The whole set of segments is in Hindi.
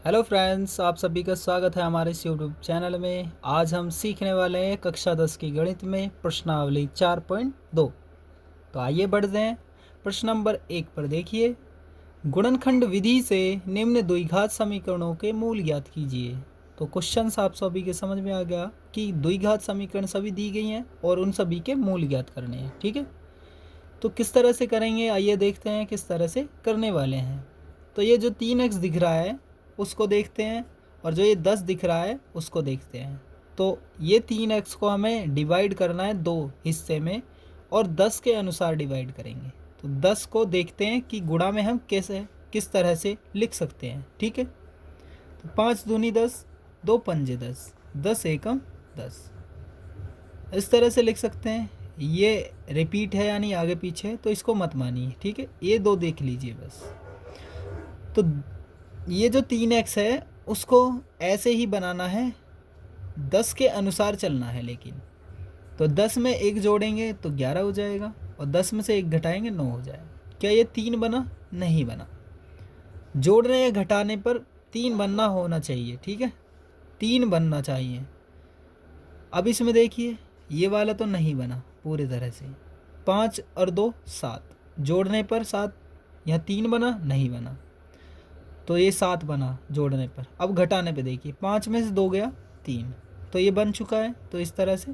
हेलो फ्रेंड्स, आप सभी का स्वागत है हमारे इस यूट्यूब चैनल में। आज हम सीखने वाले हैं कक्षा 10 की गणित में प्रश्नावली 4.2। तो आइए बढ़ते हैं प्रश्न नंबर 1 पर। देखिए, गुणनखंड विधि से निम्न द्विघात समीकरणों के मूल ज्ञात कीजिए। तो क्वेश्चन आप सभी के समझ में आ गया कि द्विघात समीकरण सभी दी गई हैं और उन सभी के मूल ज्ञात करने हैं। ठीक है, तो किस तरह से करेंगे, आइए देखते हैं किस तरह से करने वाले हैं। तो ये जो 3x दिख रहा है उसको देखते हैं, और जो ये 10 दिख रहा है उसको देखते हैं। तो ये 3x को हमें डिवाइड करना है 2 हिस्से में, और 10 के अनुसार डिवाइड करेंगे। तो 10 को देखते हैं कि गुणा में हम कैसे किस तरह से लिख सकते हैं। ठीक है, तो 5 दूनी 10, 2 पंजे 10, 10 एकम 10, इस तरह से लिख सकते हैं। ये रिपीट है यानी आगे पीछे, तो इसको मत मानिए। ठीक है, ये 2 देख लीजिए बस। तो ये जो 3x है उसको ऐसे ही बनाना है, 10 के अनुसार चलना है। लेकिन तो 10 में 1 जोड़ेंगे तो 11 हो जाएगा, और 10 में से 1 घटाएंगे 9 हो जाएगा। क्या ये 3 बना? नहीं बना। जोड़ने या घटाने पर 3 बनना होना चाहिए। ठीक है, 3 बनना चाहिए। अब इसमें देखिए, ये वाला तो नहीं बना पूरी तरह से। 5 और 2 7, जोड़ने पर 7, यहाँ 3 बना नहीं बना, तो ये 7 बना जोड़ने पर। अब घटाने पे देखिए, 5 में से 2 गया 3, तो ये बन चुका है। तो इस तरह से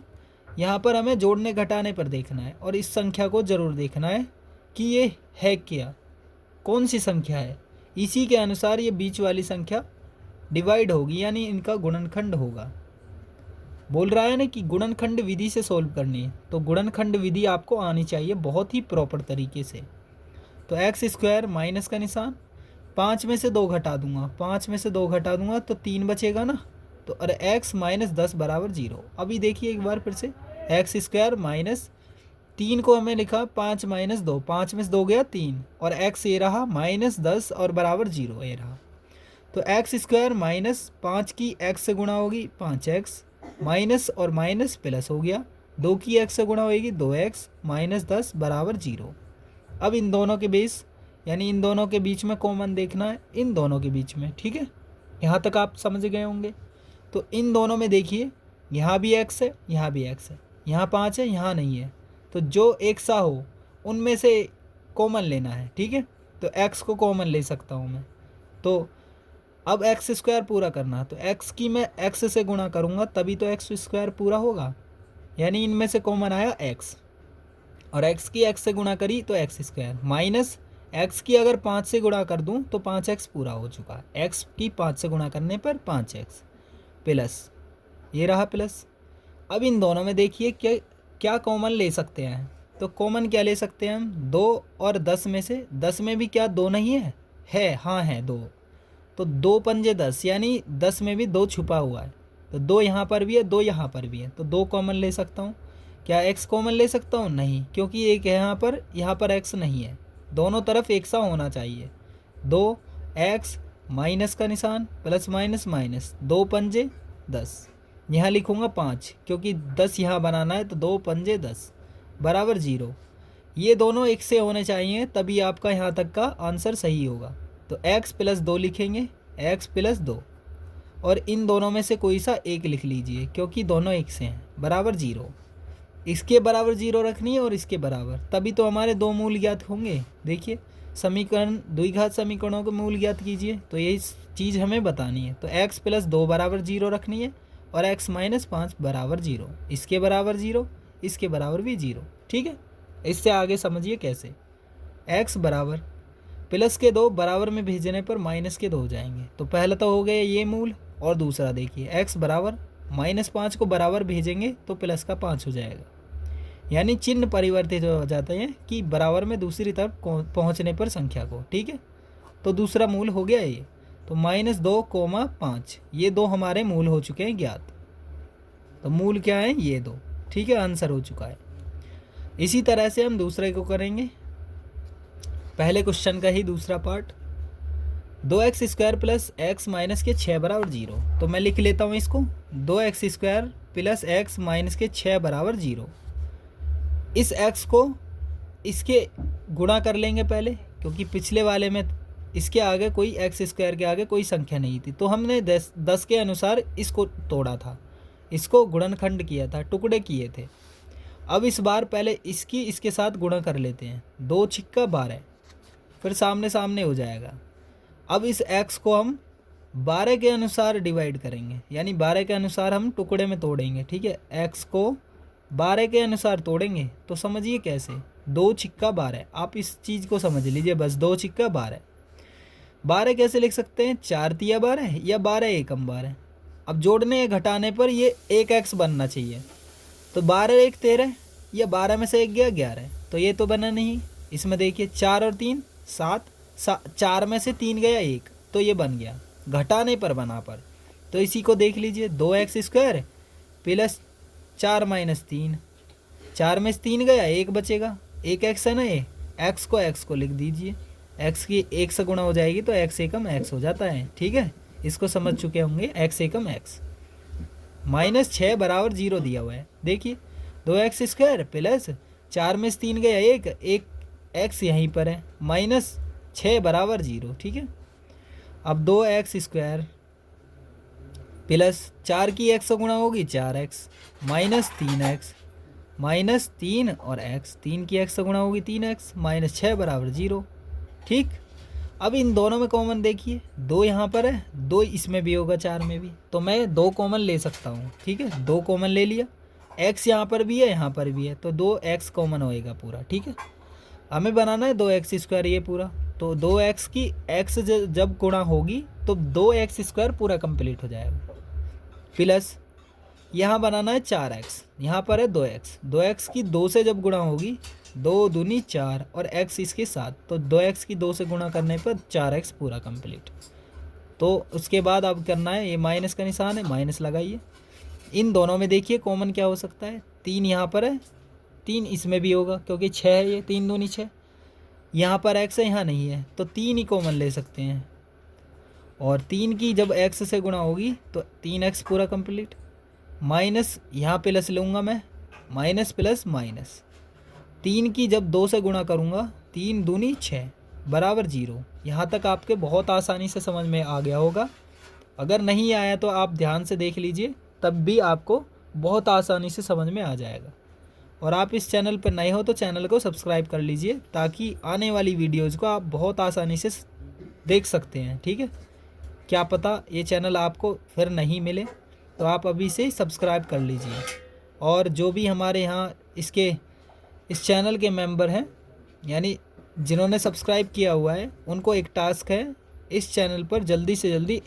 यहाँ पर हमें जोड़ने घटाने पर देखना है, और इस संख्या को ज़रूर देखना है कि ये है क्या, कौन सी संख्या है। इसी के अनुसार ये बीच वाली संख्या डिवाइड होगी, यानी इनका गुणनखंड होगा। बोल रहा है ना कि गुणनखंड विधि से सोल्व करनी है, तो गुणनखंड विधि आपको आनी चाहिए बहुत ही प्रॉपर तरीके से। तो एक्स स्क्वायर माइनस का निशान, 5 में से 2 घटा दूंगा, 5 में से 2 घटा दूंगा तो 3 बचेगा ना। तो अरे x माइनस 10 बराबर 0। अभी देखिए एक बार फिर से, एक्स स्क्वायर माइनस 3 को हमें लिखा 5 माइनस 2, 5 में से 2 गया 3, और x ये रहा माइनस 10 और बराबर 0 ये रहा। तो एक्स स्क्वायर माइनस 5 की x से गुणा होगी 5x, माइनस और माइनस प्लस हो गया, 2 की x से गुणा होगी 2x, माइनस 10 बराबर 0। अब इन दोनों के बेस यानी इन दोनों के बीच में कॉमन देखना है, इन दोनों के बीच में। ठीक है, यहाँ तक आप समझ गए होंगे। तो इन दोनों में देखिए, यहाँ भी x है, यहाँ भी x है, यहाँ 5 है, यहाँ नहीं है। तो जो एक सा हो उनमें से कॉमन लेना है। ठीक है, तो x को कॉमन ले सकता हूँ मैं। तो अब एक्स स्क्वायर पूरा करना, तो x की मैं x से गुणा करूँगा तभी तो एक्स स्क्वायर पूरा होगा। यानी इनमें से कॉमन आया x, और x की x से गुणा करी तो एक्स स्क्वायर, माइनस x की अगर 5 से गुणा कर दूं तो 5x पूरा हो चुका है। x की 5 से गुणा करने पर 5x, प्लस ये रहा प्लस। अब इन दोनों में देखिए क्या क्या कॉमन ले सकते हैं। तो कॉमन क्या ले सकते हैं हम, 2 और 10 में से, 10 में भी क्या 2 नहीं है, हाँ है 2। तो 2 पंजे 10, यानी 10 में भी 2 छुपा हुआ है। तो 2 यहाँ पर भी है, 2 यहाँ पर भी है, तो 2 कॉमन ले सकता हूँ। क्या x कॉमन ले सकता हूँ? नहीं, क्योंकि एक यहाँ पर x नहीं है। दोनों तरफ एक सा होना चाहिए। 2x माइनस का निशान, प्लस माइनस माइनस, 2 पंजे 10, यहाँ लिखूँगा 5 क्योंकि 10 यहाँ बनाना है। तो 2 पंजे 10 बराबर 0। ये दोनों एक से होने चाहिए, तभी आपका यहाँ तक का आंसर सही होगा। तो x प्लस 2 लिखेंगे, x प्लस 2, और इन दोनों में से कोई सा एक लिख लीजिए क्योंकि दोनों एक से हैं, बराबर 0। इसके बराबर 0 रखनी है और इसके बराबर, तभी तो हमारे 2 मूल ज्ञात होंगे। देखिए, समीकरण द्विघात समीकरणों के मूल ज्ञात कीजिए, तो यही चीज़ हमें बतानी है। तो x प्लस 2 बराबर 0 रखनी है, और x माइनस 5 बराबर 0, इसके बराबर 0, इसके बराबर भी 0। ठीक है, इससे आगे समझिए कैसे। x बराबर प्लस के 2 बराबर में भेजने पर माइनस के 2 हो जाएंगे। तो पहला तो हो गया ये मूल, और दूसरा देखिए x बराबर माइनस 5 को बराबर भेजेंगे तो प्लस का 5 हो जाएगा। यानी चिन्ह परिवर्तित हो जाते हैं कि बराबर में दूसरी तरफ पहुंचने पर संख्या को। ठीक है, तो दूसरा मूल हो गया ये। तो -2, 5, ये 2 हमारे मूल हो चुके हैं ज्ञात। तो मूल क्या है? ये 2। ठीक है, आंसर हो चुका है। इसी तरह से हम दूसरे को करेंगे, पहले क्वेश्चन का ही दूसरा part. 2x square plus x minus के 6 बराबर 0। तो मैं लिख लेता हूँ इसको, 2x square plus x minus के 6 बराबर 0। इस x को इसके गुणा कर लेंगे पहले, क्योंकि पिछले वाले में इसके आगे कोई एक्स स्क्वायर के आगे कोई संख्या नहीं थी, तो हमने 10 के अनुसार इसको तोड़ा था, इसको गुणनखंड किया था, टुकड़े किए थे। अब इस बार पहले इसके साथ गुणा कर लेते हैं, 2 छिक्का 12, फिर सामने सामने हो जाएगा। अब इस x को हम 12 के अनुसार डिवाइड करेंगे, यानी 12 के अनुसार हम टुकड़े में तोड़ेंगे, ठीक है। x को 12 के अनुसार तोड़ेंगे तो समझिए कैसे, 2 छिक्का 12, आप इस चीज़ को समझ लीजिए बस, 2 छिक्का 12। 12 कैसे लिख सकते हैं, 4 तिया 12 या 12 एकम 12। अब जोड़ने या घटाने पर ये 1x बनना चाहिए, तो 12 1 13 या 12 में से 1 गया 11, तो ये तो बना नहीं। इसमें देखिए 4 और 3 7, 4 में से 3 गया 1, तो ये बन गया घटाने पर बना पर। तो इसी को देख लीजिए, 2x स्क्वायर प्लस 4 माइनस 3, 4 में से 3 गया 1 बचेगा, 1x है ना, ये x को लिख दीजिए, x की 1 से गुणा हो जाएगी तो x एकम x हो जाता है, ठीक है। इसको समझ चुके होंगे, x एकम x। माइनस 6 बराबर 0 दिया हुआ है, देखिए 2x स्क्वायर प्लस 4 में से 3 गया 1 x यहीं पर है, माइनस 6 बराबर 0, ठीक है। अब 2x स्क्वायर प्लस 4 की x से गुणा होगी 4x, माइनस 3x, माइनस 3 और x, 3 की x से गुणा होगी 3x, माइनस 6 बराबर 0, ठीक। अब इन दोनों में कॉमन देखिए, 2 यहाँ पर है, 2 इसमें भी होगा, 4 में भी, तो मैं 2 कॉमन ले सकता हूँ, ठीक है। 2 कॉमन ले लिया, x यहाँ पर भी है यहाँ पर भी है, तो 2x कॉमन होएगा पूरा, ठीक है। हमें बनाना है 2x स्क्वायर ये पूरा, तो 2x की x जब गुणा होगी तो 2x स्क्वायर पूरा कंप्लीट हो जाएगा, प्लस यहाँ बनाना है 4x, यहाँ पर है 2x की 2 से जब गुणा होगी, 2 दूनी 4 और x इसके साथ, तो 2x की 2 से गुणा करने पर 4x पूरा कंप्लीट। तो उसके बाद अब करना है, ये माइनस का निशान है, माइनस लगाइए। इन दोनों में देखिए कॉमन क्या हो सकता है, 3 यहाँ पर है, 3 इसमें भी होगा क्योंकि 6 है, ये 3 दूनी 6, यहाँ पर x है यहाँ नहीं है, तो 3 ही कॉमन ले सकते हैं। और 3 की जब x से गुणा होगी तो 3x पूरा कंप्लीट, माइनस यहाँ प्लस लूँगा मैं, माइनस प्लस माइनस, 3 की जब 2 से गुणा करूँगा, 3 दूनी 6 बराबर 0। यहाँ तक आपके बहुत आसानी से समझ में आ गया होगा। अगर नहीं आया तो आप ध्यान से देख लीजिए, तब भी आपको बहुत आसानी से समझ में आ जाएगा। और आप इस चैनल पर नए हो तो चैनल को सब्सक्राइब कर लीजिए, ताकि आने वाली वीडियोज़ को आप बहुत आसानी से देख सकते हैं, ठीक है। क्या पता ये चैनल आपको फिर नहीं मिले, तो आप अभी से ही सब्सक्राइब कर लीजिए। और जो भी हमारे यहाँ इस चैनल के मेंबर हैं, यानी जिन्होंने सब्सक्राइब किया हुआ है, उनको एक टास्क है, इस चैनल पर जल्दी से जल्दी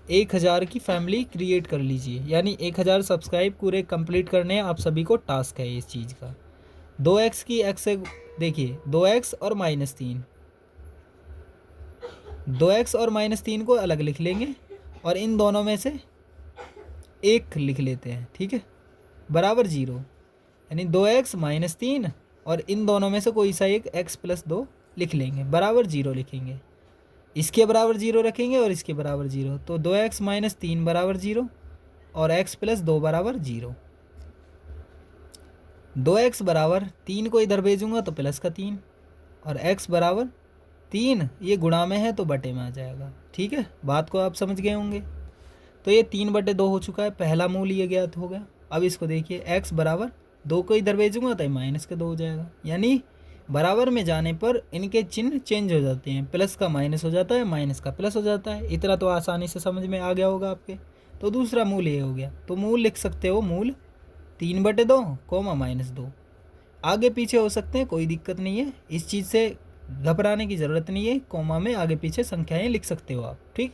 1000 की फैमिली क्रिएट कर लीजिए, यानी 1000 सब्सक्राइब पूरे कंप्लीट करने हैं आप सभी को, टास्क है इस चीज़ का। 2x की x से देखिए, 2x और -3, 2x और -3 को अलग लिख लेंगे और इन दोनों में से 1 लिख लेते हैं, ठीक है, बराबर 0, यानी 2x -3 और इन दोनों में से कोई सा एक x + 2 लिख लेंगे, बराबर 0 लिखेंगे। इसके बराबर 0 रखेंगे और इसके बराबर 0, तो 2x - 3 बराबर 0 और x + 2 बराबर 0। 2x बराबर 3 को इधर भेजूंगा तो प्लस का 3 और x बराबर 3, ये गुणा में है तो बटे में आ जाएगा, ठीक है। बात को आप समझ गए होंगे। तो ये 3/2 हो चुका है, पहला मूल ये ज्ञात हो गया। अब इसको देखिए, x बराबर 2 को इधर भेजूंगा तो -2 हो जाएगा, यानी बराबर में जाने पर इनके चिन्ह चेंज हो जाते हैं, प्लस का माइनस हो जाता है, माइनस का प्लस हो जाता है। इतना तो आसानी से समझ में आ गया होगा आपके। तो दूसरा मूल ये हो गया, तो मूल लिख सकते हो, मूल 3/2 -2। आगे पीछे हो सकते हैं, कोई दिक्कत नहीं है, इस चीज़ से घबराने की ज़रूरत नहीं है, कोमा में आगे पीछे संख्याएँ लिख सकते हो आप, ठीक।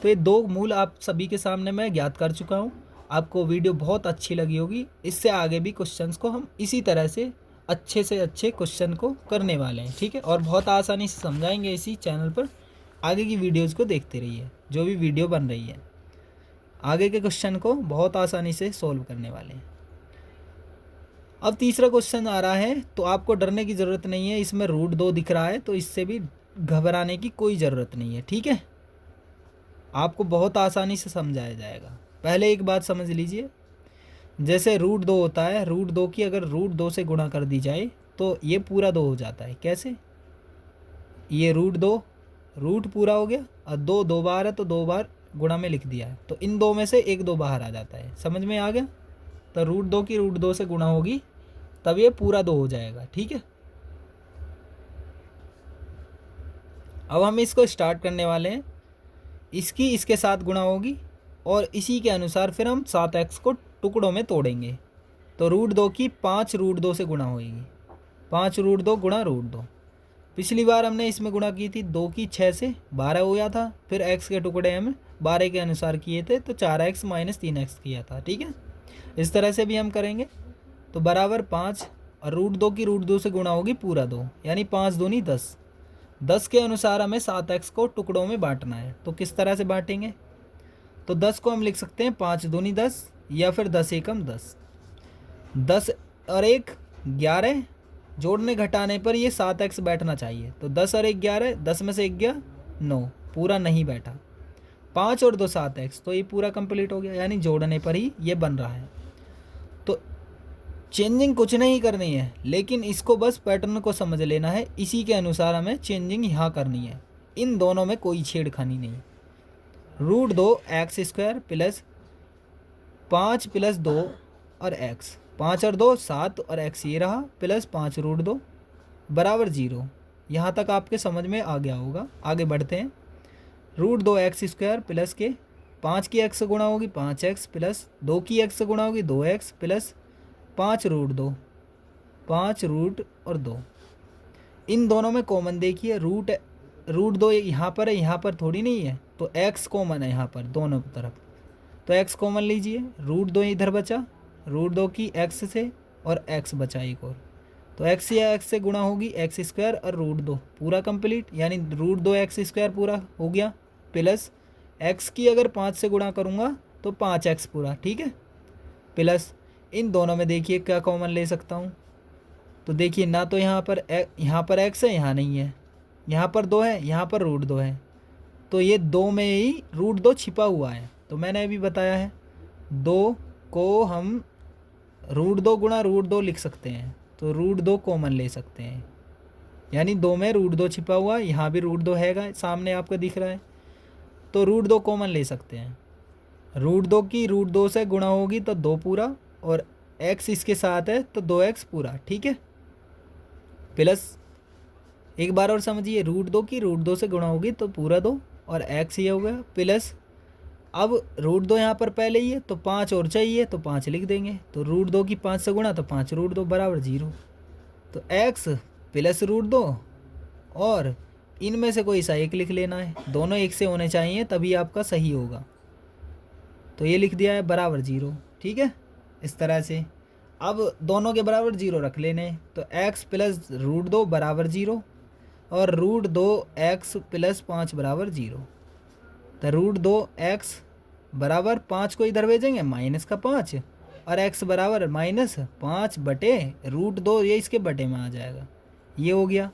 तो ये 2 मूल आप सभी के सामने मैं ज्ञात कर चुका हूँ। आपको वीडियो बहुत अच्छी लगी होगी, इससे आगे भी क्वेश्चंस को हम इसी तरह से अच्छे क्वेश्चन को करने वाले हैं, ठीक है। और बहुत आसानी से समझाएंगे इसी चैनल पर। आगे की वीडियोज़ को देखते रहिए, जो भी वीडियो बन रही है, आगे के क्वेश्चन को बहुत आसानी से सॉल्व करने वाले हैं। अब तीसरा क्वेश्चन आ रहा है, तो आपको डरने की ज़रूरत नहीं है, इसमें √2 दिख रहा है, तो इससे भी घबराने की कोई ज़रूरत नहीं है, ठीक है। आपको बहुत आसानी से समझाया जाएगा। पहले एक बात समझ लीजिए, जैसे √2 होता है, √2 की अगर √2 से गुणा कर दी जाए तो ये पूरा 2 हो जाता है। कैसे? ये √2 रूट पूरा हो गया, और 2 बार है तो 2 बार गुणा में लिख दिया है, तो इन 2 में से एक 2 बाहर आ जाता है। समझ में आ गया? तो √2 की √2 से गुणा होगी तब ये पूरा 2 हो जाएगा। ठीक है, अब हम इसको स्टार्ट करने वाले हैं। इसकी इसके साथ गुणा होगी और इसी के अनुसार फिर हम 7x को टुकड़ों में तोड़ेंगे। तो √2 की 5 √2 से गुणा होगी, 5 √2 गुणा √2। पिछली बार हमने इसमें गुणा की थी 2 की 6 से, 12 हो गया था। फिर x के टुकड़े हम 12 के अनुसार किए थे तो 4x - 3x किया था। ठीक है, इस तरह से भी हम करेंगे। तो बराबर 5 और √2 की √2 से गुणा होगी पूरा 2, यानी 5 दूनी 10। 10 के अनुसार हमें 7x को टुकड़ों में बांटना है। तो किस तरह से बांटेंगे? तो 10 को हम लिख सकते हैं 5 दूनी 10 या फिर 10 एकम 10। 10 और 1 11, जोड़ने घटाने पर ये 7x बैठना चाहिए। तो 10 और 1 11, 10 में से 1 गया 9, पूरा नहीं बैठा। 5 और 2 7x, तो ये पूरा कंप्लीट हो गया, यानी जोड़ने पर ही ये बन रहा है। तो चेंजिंग कुछ नहीं करनी है, लेकिन इसको बस पैटर्न को समझ लेना है। इसी के अनुसार हमें चेंजिंग यहाँ करनी है। इन दोनों में कोई छेड़खानी नहीं। √2x² प्लस 5 + 2 और x, 5 और 2 7 और x ये रहा, प्लस 5 √2 बराबर 0। यहाँ तक आपके समझ में आ गया होगा। आगे बढ़ते हैं। √2x² प्लस के 5 की x से गुणा होगी 5x, प्लस 2 की x से गुणा होगी 2x, प्लस 5 √2, 5 रूट और 2। इन दोनों में कॉमन देखिए, √2 यहाँ पर है, यहाँ पर थोड़ी नहीं है, तो x कॉमन है यहाँ पर दोनों तरफ। तो x कॉमन लीजिए, √2 इधर बचा, √2 की x से और x बचा एक और, तो x या x से गुणा होगी x² और √2 पूरा कंप्लीट, यानी √2x² पूरा हो गया, प्लस x की अगर 5 से गुणा करूँगा तो 5x पूरा। ठीक है, प्लस इन दोनों में देखिए क्या कॉमन ले सकता हूँ। तो देखिए ना, तो यहाँ पर x है, यहाँ नहीं है, यहाँ पर 2 है, यहाँ पर √2 है, तो ये 2 में ही √2 छिपा हुआ है। तो मैंने अभी बताया है 2 को हम √2 गुणा √2 लिख सकते हैं, तो √2 कॉमन ले सकते हैं, यानी 2 में √2 छिपा हुआ, यहाँ भी √2 हैगा, सामने आपको दिख रहा है, तो √2 कॉमन ले सकते हैं। √2 की √2 से गुणा होगी तो 2 पूरा, और x इसके साथ है तो 2x पूरा। ठीक है, प्लस एक बार और समझिए, √2 की √2 से गुणा होगी तो पूरा 2 और x ये हो गया, प्लस अब √2 यहाँ पर पहले ही है तो 5 और चाहिए तो 5 लिख देंगे, तो √2 की 5 से गुणा तो 5 √2 बराबर 0। तो x प्लस √2 और इनमें से कोई सा एक लिख लेना है, दोनों एक से होने चाहिए तभी आपका सही होगा। तो ये लिख दिया है बराबर 0। ठीक है, इस तरह से अब दोनों के बराबर 0 रख लेने, तो x प्लस √2 बराबर 0 और √2x प्लस 5 बराबर 0। तो √2x बराबर 5 को इधर भेजेंगे -5 और x बराबर -5 बटे √2, ये इसके बटे में आ जाएगा। ये हो गया,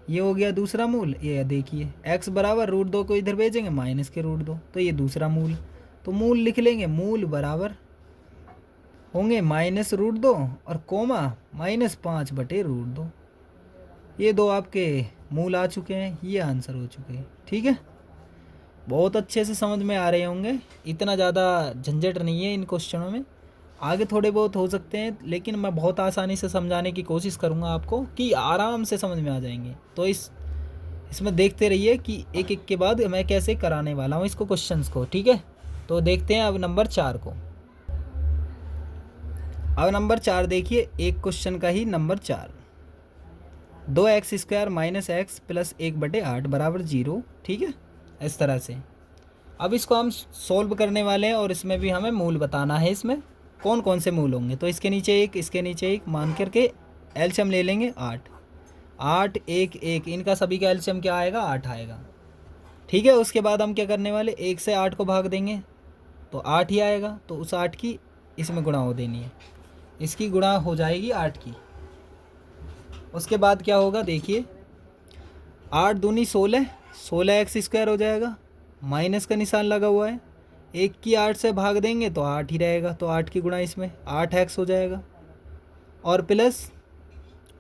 ये हो गया दूसरा मूल। ये देखिए x बराबर √2 को इधर भेजेंगे माइनस के √2, तो ये दूसरा मूल। तो मूल लिख लेंगे, मूल बराबर होंगे -√2 और कोमा -5 बटे √2। ये दो आपके मूल आ चुके हैं, ये आंसर हो चुके हैं। ठीक है, बहुत अच्छे से समझ में आ रहे होंगे, इतना ज़्यादा झंझट नहीं है इन क्वेश्चनों में। आगे थोड़े बहुत हो सकते हैं, लेकिन मैं बहुत आसानी से समझाने की कोशिश करूँगा आपको कि आराम से समझ में आ जाएंगे। तो इसमें देखते रहिए कि एक एक के बाद मैं कैसे कराने वाला हूँ इसको, क्वेश्चंस को। ठीक है, तो देखते हैं अब नंबर 4 को। अब नंबर 4 देखिए, एक क्वेश्चन का ही नंबर 4, 2x² - x प्लस 1/8 बराबर 0। ठीक है, इस तरह से अब इसको हम सॉल्व करने वाले हैं, और इसमें भी हमें मूल बताना है, इसमें कौन कौन से मूल होंगे। तो इसके नीचे एक, इसके नीचे एक मान करके एलसीएम ले लेंगे 8, 8 1 1, इनका सभी का एलसीएम क्या आएगा 8 आएगा। ठीक है, उसके बाद हम क्या करने वाले, 1 से 8 को भाग देंगे तो 8 ही आएगा, तो उस 8 की इसमें गुणा हो देनी है, इसकी गुणा हो जाएगी 8 की। उसके बाद क्या होगा देखिए, 8 दूनी 16, 16x² हो जाएगा, माइनस का निशान लगा हुआ है, 1 की 8 से भाग देंगे तो 8 ही रहेगा, तो 8 की गुणा इसमें 8x हो जाएगा, और प्लस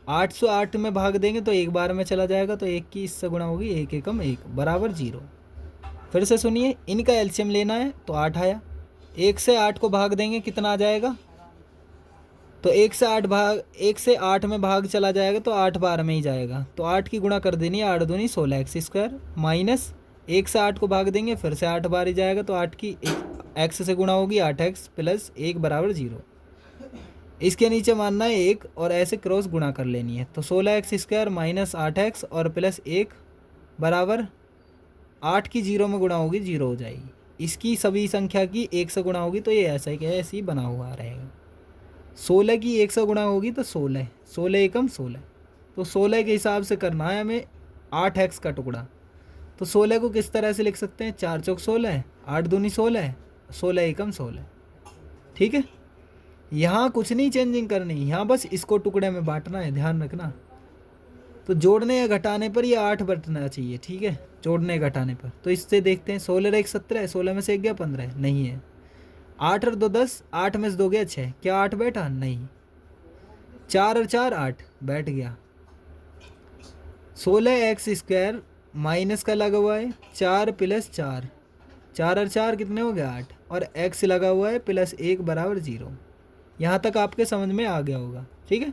808 में भाग देंगे तो एक बार में चला जाएगा, तो 1 की इससे गुणा होगी, 1 एकम 1 बराबर 0। फिर से सुनिए, इनका एलसीएम लेना है तो 8 आया। 1 से 8 को भाग देंगे कितना आ जाएगा, तो 1 से 8 में भाग चला जाएगा तो 8 बार में ही जाएगा, तो 8 की गुणा कर देनी है, 8 दूनी 16 एक्स स्क्वायर माइनस 1 से 8 को भाग देंगे फिर से 8 बार ही जाएगा, तो 8 की एक्स से गुणा होगी 8x प्लस 1 बराबर 0। इसके नीचे मानना है 1 और ऐसे क्रॉस गुणा कर लेनी है, तो 16 एक्स स्क्वायर माइनस 8x और प्लस 1 बराबर 8 की 0 में गुणा होगी 0 हो जाएगी। इसकी सभी संख्या की 1 से गुणा होगी तो ये ऐसा ही ऐसे ही बना हुआ रहेगा। 16 की 1 से गुणा होगी तो 16, 16 एकम 16, तो 16 के हिसाब से करना है हमें 8x का टुकड़ा। तो 16 को किस तरह से लिख सकते हैं, 4 चौक 16, 8 दूनी 16, 16 एकम 16। ठीक है, यहाँ कुछ नहीं चेंजिंग करनी, यहाँ बस इसको टुकड़े में बांटना है, ध्यान रखना। तो जोड़ने या घटाने पर ये 8 बटना चाहिए, ठीक है, जोड़ने घटाने पर। तो इससे देखते हैं, 16 एक 17 है, 16 में से 1 गया 15 नहीं है। 8 और 2 10, 8 में से 2 गया 6, क्या 8 बैठा, नहीं। 4 और 4 8 बैठ गया। 16 एक्स स्क्वायर माइनस का लगा हुआ है 4 प्लस 4, 4 और 4 कितने हो गए 8, और एक्स लगा हुआ है प्लस 1 बराबर 0। यहाँ तक आपके समझ में आ गया होगा, ठीक है।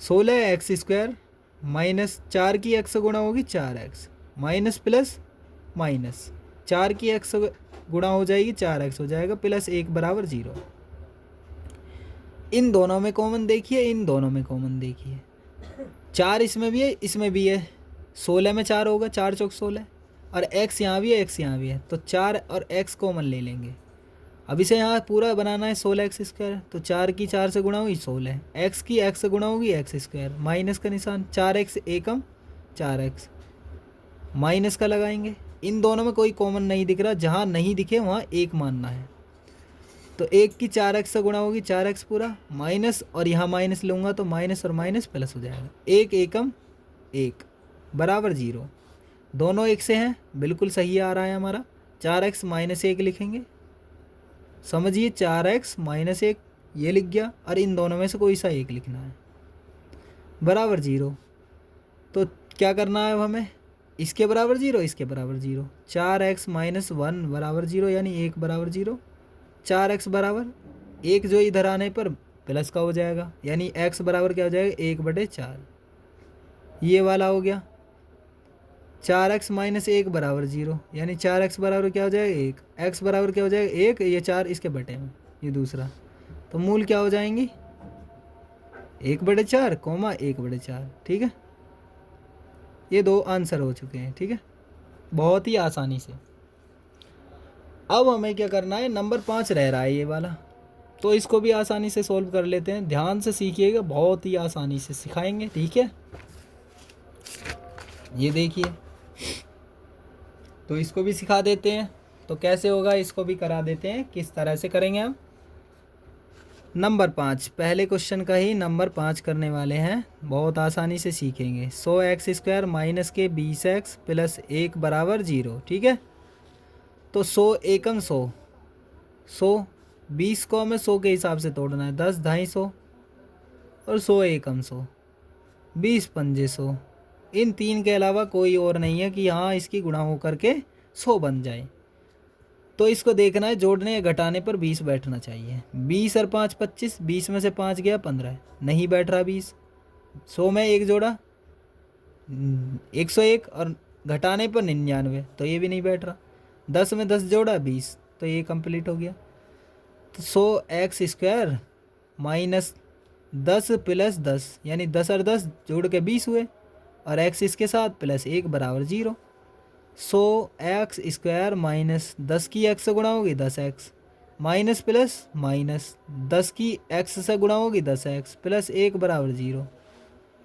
16 एक्स स्क्वायर माइनस 4 की एक्स गुणा होगी 4x माइनस प्लस माइनस 4 की एक्स गुणा हो जाएगी 4x हो जाएगा प्लस 1 बराबर 0। इन दोनों में कॉमन देखिए, इन दोनों में कॉमन देखिए, 4 इसमें भी है इसमें भी है, 16 में 4 होगा, 4 चौक 16, और x यहाँ भी है x यहाँ भी है, तो 4 और x कॉमन ले लेंगे। अब इसे यहाँ पूरा बनाना है 16 एक्स स्क्वायर, तो 4 की 4 से गुणा होगी 16, x की x से गुणा होगी एक्स स्क्वायर, माइनस का निशान, 4x एकम 4x माइनस का लगाएंगे। इन दोनों में कोई कॉमन नहीं दिख रहा, जहाँ नहीं दिखे वहाँ 1 मानना है, तो 1 की 4x से गुणा होगी 4x पूरा माइनस, और यहाँ माइनस लूँगा तो माइनस और माइनस प्लस हो जाएगा, 1 एकम 1 बराबर 0। दोनों 1 से हैं, बिल्कुल सही आ रहा है हमारा। 4x माइनस 1 लिखेंगे, समझिए 4x माइनस 1 ये लिख गया, और इन दोनों में से कोई सा 1 लिखना है बराबर 0। तो क्या करना है हमें, इसके बराबर 0 इसके बराबर 0, 4x माइनस 1 बराबर 0 यानी 1 बराबर 0। 4x बराबर 1 जो इधर आने पर प्लस का हो जाएगा, यानी x बराबर क्या हो जाएगा 1/4, ये वाला हो गया। 4x माइनस 1 बराबर 0 यानी 4x बराबर क्या हो जाएगा 1, x बराबर क्या हो जाएगा 1, ये 4 इसके बटे में, ये दूसरा, तो मूल क्या हो जाएंगी 1/4 कोमा 1/4, ठीक है। ये 2 आंसर हो चुके हैं, ठीक है, बहुत ही आसानी से। अब हमें क्या करना है, नंबर 5 रह रहा है ये वाला, तो इसको भी आसानी से सॉल्व कर लेते हैं। ध्यान से सीखिएगा, बहुत ही आसानी से सिखाएंगे, ठीक है। ये देखिए, तो इसको भी सिखा देते हैं, तो कैसे होगा इसको भी करा देते हैं, किस तरह से करेंगे हम। नंबर 5, पहले क्वेश्चन का ही नंबर 5 करने वाले हैं, बहुत आसानी से सीखेंगे। 100 एक्स स्क्वायर माइनस के 20x प्लस 1 बराबर 0, ठीक है। तो 100 एकम 100, 20 को हमें 100 के हिसाब से तोड़ना है, 10 250 और 100 एकम 100, 20 पंजे 100, इन 3 के अलावा कोई और नहीं है कि हाँ इसकी गुणा हो करके 100 बन जाए। तो इसको देखना है, जोड़ने या घटाने पर 20 बैठना चाहिए। 20 और 5 25, 20 में से 5 गया 15, नहीं बैठ रहा 20। 100 में 1 जोड़ा 101 और घटाने पर 99, तो ये भी नहीं बैठ रहा। 10 में 10 जोड़ा 20, तो ये कंप्लीट हो गया। तो 100 एक्स स्क्वायर माइनस 10 प्लस 10 यानी 10 और 10 जोड़ के 20 हुए, और एक्स इसके साथ प्लस 1 बराबर 0। 100 एक्स स्क्वायर माइनस 10 की एक्स से गुणा होगी 10x माइनस प्लस माइनस 10 की एक्स से गुणा होगी 10x प्लस 1 बराबर 0।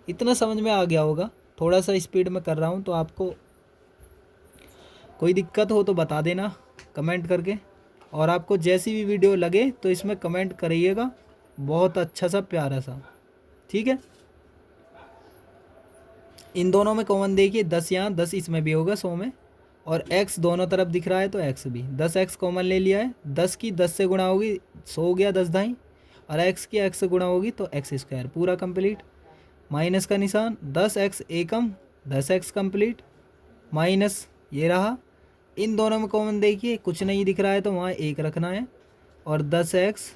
इतना समझ में आ गया होगा, थोड़ा सा स्पीड में कर रहा हूँ, तो आपको कोई दिक्कत हो तो बता देना कमेंट करके, और आपको जैसी भी वीडियो लगे तो इसमें कमेंट करिएगा, बहुत अच्छा सा प्यारा सा, ठीक है। इन दोनों में कॉमन देखिए, 10 यहाँ 10 इसमें भी होगा 100 में, और x दोनों तरफ दिख रहा है तो x भी, 10x कॉमन ले लिया है। 10 की 10 से गुणा होगी 100 हो गया 10 ढाई, और x की x से गुणा होगी तो x स्क्वायर पूरा कंप्लीट। माइनस का निशान, 10x एकम 10x कंप्लीट, माइनस ये रहा, इन दोनों में कॉमन देखिए कुछ नहीं दिख रहा है तो वहाँ 1 रखना है, और 10x,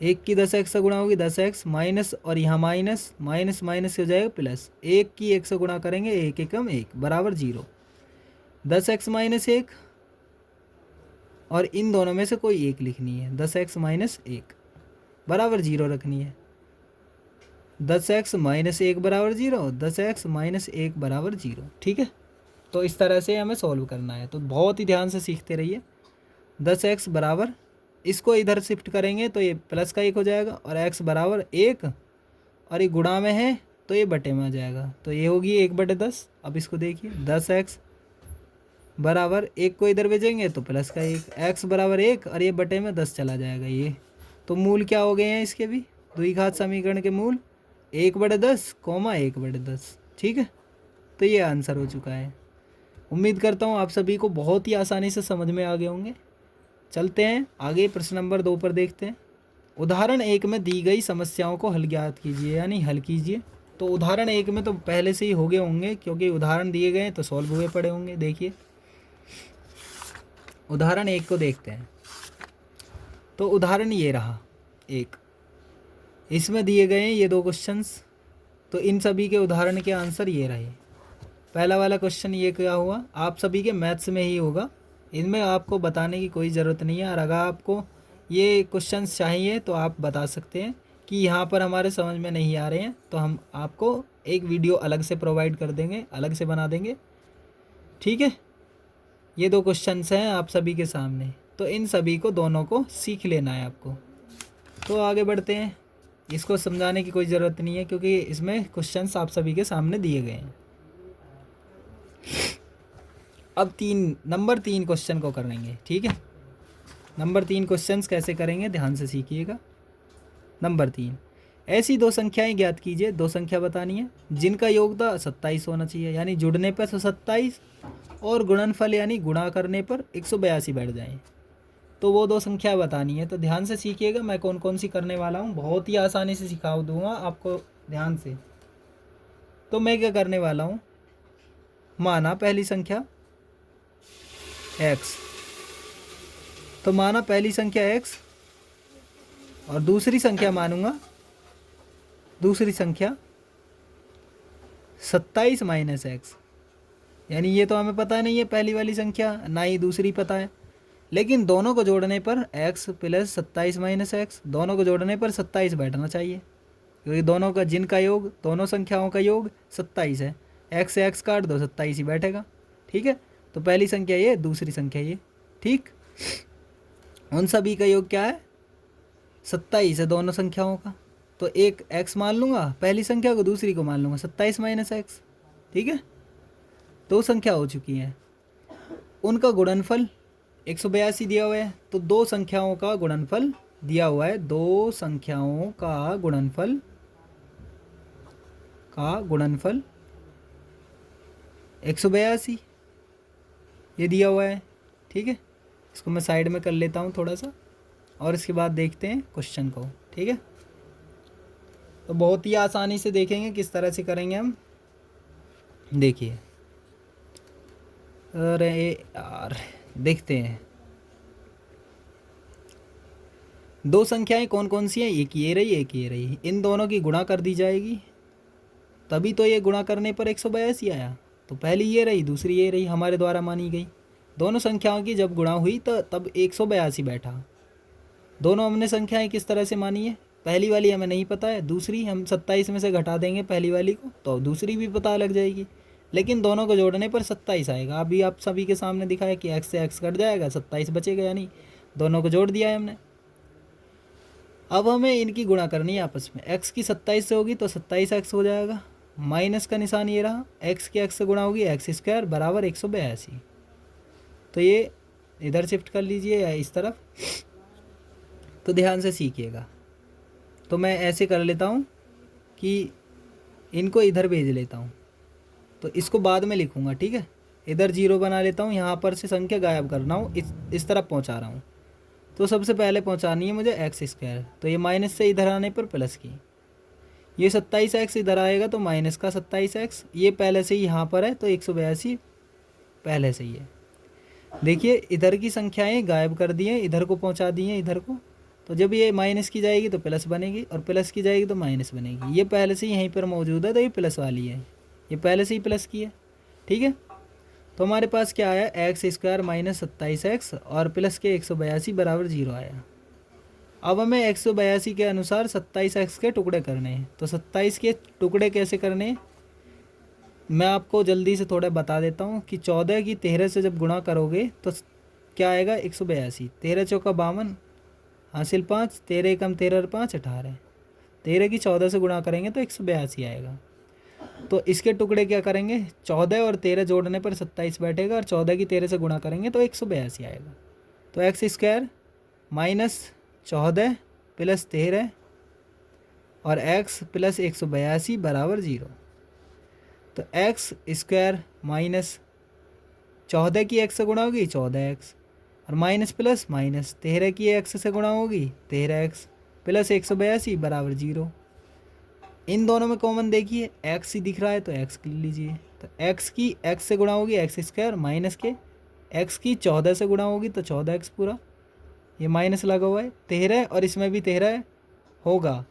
1 की 10x से गुणा होगी 10x माइनस, और यहाँ माइनस माइनस माइनस हो जाएगा प्लस, 1 की 1 से गुणा करेंगे 1 एकम 1 बराबर 0, 10x माइनस 1, और इन दोनों में से कोई एक लिखनी है, 10x माइनस 1 बराबर 0 रखनी है, 10x माइनस 1 बराबर 0, 10x माइनस 1 बराबर 0। ठीक है, तो इस तरह से हमें सॉल्व करना है, तो बहुत ही ध्यान से सीखते रहिए। 10x बराबर, इसको इधर शिफ्ट करेंगे तो ये प्लस का 1 हो जाएगा, और x बराबर 1, और ये गुणा में है तो ये बटे में आ जाएगा, तो ये होगी 1/10। अब इसको देखिए 10x बराबर 1 को इधर भेजेंगे तो प्लस का 1, x बराबर 1 और ये बटे में 10 चला जाएगा ये, तो मूल क्या हो गए हैं इसके भी, द्विघात समीकरण के मूल 1/10 कॉमा 1/10। ठीक है, तो ये आंसर हो चुका है। उम्मीद करता हूँ आप सभी को बहुत ही आसानी से समझ में आ गए होंगे। चलते हैं आगे, प्रश्न नंबर 2 पर देखते हैं। उदाहरण 1 में दी गई समस्याओं को हल ज्ञात कीजिए, यानी हल कीजिए। तो उदाहरण 1 में तो पहले से ही हो गए होंगे, क्योंकि उदाहरण दिए गए तो सॉल्व हुए पड़े होंगे। देखिए उदाहरण 1 को देखते हैं। तो उदाहरण ये रहा 1, इसमें दिए गए हैं ये 2 क्वेश्चंस, तो इन सभी के उदाहरण के आंसर ये रहे। पहला वाला क्वेश्चन ये क्या हुआ, आप सभी के मैथ्स में ही होगा, इनमें आपको बताने की कोई ज़रूरत नहीं है। और अगर आपको ये क्वेश्चंस चाहिए तो आप बता सकते हैं कि यहाँ पर हमारे समझ में नहीं आ रहे हैं, तो हम आपको एक वीडियो अलग से प्रोवाइड कर देंगे, अलग से बना देंगे। ठीक है, ये 2 क्वेश्चंस हैं आप सभी के सामने, तो इन सभी को दोनों को सीख लेना है आपको। तो आगे बढ़ते हैं, इसको समझाने की कोई ज़रूरत नहीं है क्योंकि इसमें क्वेश्चंस आप सभी के सामने दिए गए हैं। अब नंबर 3 क्वेश्चन को करेंगे। ठीक है, नंबर 3 क्वेश्चंस कैसे करेंगे ध्यान से सीखिएगा। नंबर 3, ऐसी 2 संख्याएं ज्ञात कीजिए, 2 संख्या बतानी है जिनका योगदान 27 होना चाहिए, यानी जुड़ने पर 27 और गुणनफल यानी गुणा करने पर 182 बैठ जाएं। तो वो 2 संख्या बतानी है, तो ध्यान से सीखिएगा मैं कौन कौन सी करने वाला हूँ, बहुत ही आसानी से सिखा दूंगा आपको ध्यान से। तो मैं क्या करने वाला हूँ, माना पहली संख्या x, तो माना पहली संख्या x और दूसरी संख्या मानूंगा, दूसरी संख्या 27 माइनस x, यानी ये तो हमें पता नहीं है पहली वाली संख्या, ना ही दूसरी पता है, लेकिन दोनों को जोड़ने पर x प्लस 27 माइनस x, दोनों को जोड़ने पर 27 बैठना चाहिए, क्योंकि दोनों का जिनका योग, दोनों संख्याओं का योग 27 है, x से x काट दो 27 ही बैठेगा। ठीक है, तो पहली संख्या ये, दूसरी संख्या ये। ठीक, उन सभी का योग क्या है 27 है दोनों संख्याओं का, तो एक x मान लूँगा पहली संख्या को, दूसरी को मान लूँगा 27 माइनस x। ठीक है, 2 संख्या हो चुकी हैं, उनका गुणनफल 182 दिया हुआ है, तो 2 संख्याओं का गुणनफल दिया हुआ है, 2 संख्याओं का गुणनफल 182 ये दिया हुआ है। ठीक है, इसको मैं साइड में कर लेता हूँ थोड़ा सा, और इसके बाद देखते हैं क्वेश्चन को। ठीक है, तो बहुत ही आसानी से देखेंगे किस तरह से करेंगे हम। देखिए, अरे यार देखते हैं 2 संख्याएं कौन कौन सी हैं, एक ये रही एक ये रही, इन दोनों की गुणा कर दी जाएगी, तभी तो ये गुणा करने पर 182 आया। तो पहली ये रही, दूसरी ये रही, हमारे द्वारा मानी गई। दोनों संख्याओं की जब गुणा हुई तो तब 182 बैठा। दोनों हमने संख्याएं किस तरह से मानी है, पहली वाली हमें नहीं पता है, दूसरी हम 27 में से घटा देंगे पहली वाली को तो दूसरी भी पता लग जाएगी, लेकिन दोनों को जोड़ने पर 27 आएगा। अभी आप सभी के सामने दिखाया कि x से x कट जाएगा, 27 बचेगा, यानी दोनों को जोड़ दिया है हमने। अब हमें इनकी गुणा करनी है आपस में, x की 27 से होगी तो 27x हो जाएगा, माइनस का निशान ये रहा, x की x से गुणा होगी x² बराबर 182। तो ये इधर शिफ्ट कर लीजिए या इस तरफ, तो ध्यान से सीखिएगा। तो मैं ऐसे कर लेता हूँ कि इनको इधर भेज लेता हूँ, तो इसको बाद में लिखूँगा। ठीक है, इधर 0 बना लेता हूँ, यहाँ पर से संख्या गायब करना हूँ, इस तरफ पहुँचा रहा हूँ। तो सबसे पहले पहुँचानी है मुझे x², तो ये माइनस से इधर आने पर प्लस की, ये 27x इधर आएगा तो माइनस का 27x, ये पहले से ही यहाँ पर है तो 182 पहले से ही है। देखिए इधर की संख्याएं गायब कर दी हैं, इधर को पहुँचा दी हैं इधर को, तो जब ये माइनस की जाएगी तो प्लस बनेगी और प्लस की जाएगी तो माइनस बनेगी। ये पहले से ही यहीं पर मौजूद है तो ये प्लस वाली है, ये पहले से ही प्लस की है। ठीक है, तो हमारे पास क्या आया, एक्स स्क्वायर माइनस 27x और प्लस के 182 बराबर 0 आया। अब हमें 182 के अनुसार 27x के टुकड़े करने हैं, तो 27 के टुकड़े कैसे करने हैं मैं आपको जल्दी से थोड़ा बता देता हूँ कि 14 की 13 से जब गुणा करोगे तो क्या आएगा 182, 13 चौका 52 हासिल 5, 13 एकम 13 और 5 18, 13 की 14 से गुणा करेंगे तो 182 आएगा। तो इसके टुकड़े क्या करेंगे, 14 और 13 जोड़ने पर 27 बैठेगा और 14 की 13 से गुणा करेंगे तो 182 आएगा। तो एक्स स्क्वायर माइनस 14 प्लस 13 और x प्लस 182 बराबर 0। तो एक्स स्क्वायर माइनस 14 की x से गुणा होगी 14x और माइनस प्लस माइनस 13 की x से गुणा होगी 13x प्लस 182 बराबर 0। इन दोनों में कॉमन देखिए x ही दिख रहा है तो x ले लीजिए, तो x की x से गुणा होगी एक्स स्क्वायर माइनस के x की 14 से गुणा होगी तो 14x पूरा, ये माइनस लगा हुआ है 13 और इसमें भी 13 होगा,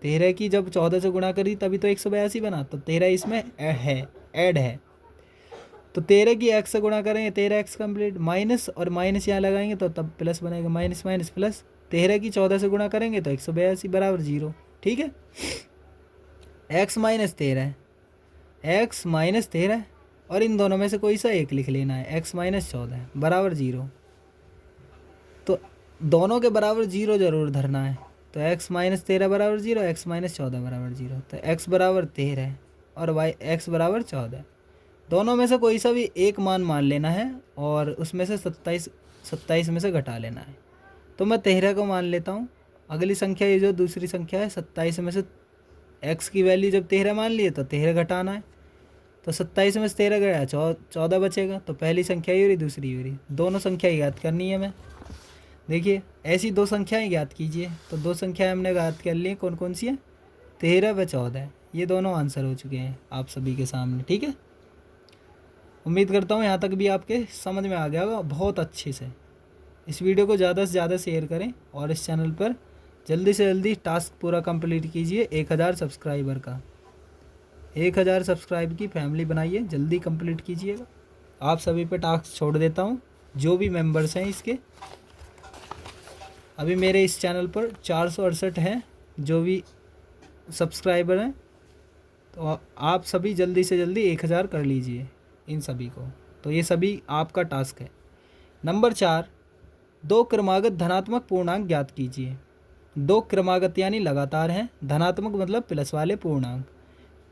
13 की जब 14 से गुणा करी तभी तो 182 बना, तो 13 इसमें है ऐड है, तो 13 की x से गुणा करेंगे 13x कंप्लीट, माइनस और माइनस यहाँ लगाएंगे तो तब प्लस बनेगा, माइनस माइनस प्लस, 13 की 14 से गुणा करेंगे तो 182 बराबर 0। ठीक है, x माइनस 13, x माइनस 13 और इन दोनों में से कोई सा एक लिख लेना है, x माइनस 14 बराबर 0। तो दोनों के बराबर 0 जरूर धरना है, तो x माइनस 13 बराबर 0, x माइनस 14 बराबर 0, तो x बराबर 13 और y x बराबर 14, दोनों में से कोई सा भी एक मान लेना है और उसमें से 27 में से घटा लेना है। तो मैं 13 को मान लेता हूँ। अगली संख्या ये जो दूसरी संख्या है 27 में से x की वैल्यू जब 13 मान लिए तो 13 घटाना है, तो 27 में से 13 गया 14 बचेगा, तो पहली संख्या ही हो रही दूसरी हो रही, दोनों संख्या याद करनी है। मैं देखिए ऐसी दो संख्याएं ज्ञात कीजिए, तो दो संख्याएं हमने ज्ञात कर ली, कौन कौन सी है, 13 व 14, ये दोनों आंसर हो चुके हैं आप सभी के सामने। ठीक है, उम्मीद करता हूँ यहाँ तक भी आपके समझ में आ गया होगा बहुत अच्छे से। इस वीडियो को ज़्यादा से ज़्यादा शेयर करें और इस चैनल पर जल्दी से जल्दी टास्क पूरा कंप्लीट कीजिए, 1000 सब्सक्राइबर का, 1000 सब्सक्राइब की फैमिली बनाइए, जल्दी कंप्लीट कीजिएगा। आप सभी पे टास्क छोड़ देता हूँ, जो भी मेंबर्स हैं इसके। अभी मेरे इस चैनल पर 468 हैं जो भी सब्सक्राइबर हैं, तो आप सभी जल्दी से जल्दी 1000 कर लीजिए इन सभी को। तो ये सभी आपका टास्क है। नंबर 4, दो क्रमागत धनात्मक पूर्णांक ज्ञात कीजिए। दो क्रमागत यानी लगातार हैं, धनात्मक मतलब प्लस वाले पूर्णांक,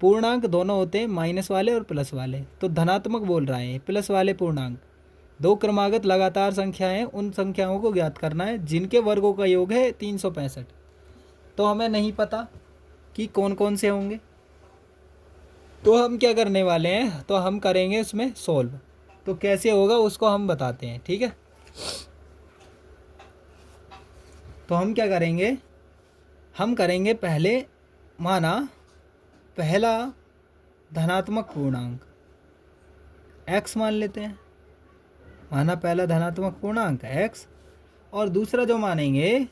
पूर्णांक दोनों होते हैं माइनस वाले और प्लस वाले, तो धनात्मक बोल रहा है प्लस वाले पूर्णांक। दो क्रमागत लगातार संख्याएं उन संख्याओं को ज्ञात करना है जिनके वर्गों का योग है 365। तो हमें नहीं पता कि कौन कौन से होंगे, तो हम क्या करने वाले हैं, तो हम करेंगे उसमें सोल्व। तो कैसे होगा उसको हम बताते हैं। ठीक है, तो हम क्या करेंगे, हम करेंगे पहले माना पहला धनात्मक पूर्णांक x मान लेते हैं, माना पहला धनात्मक पूर्णांक x, और दूसरा जो मानेंगे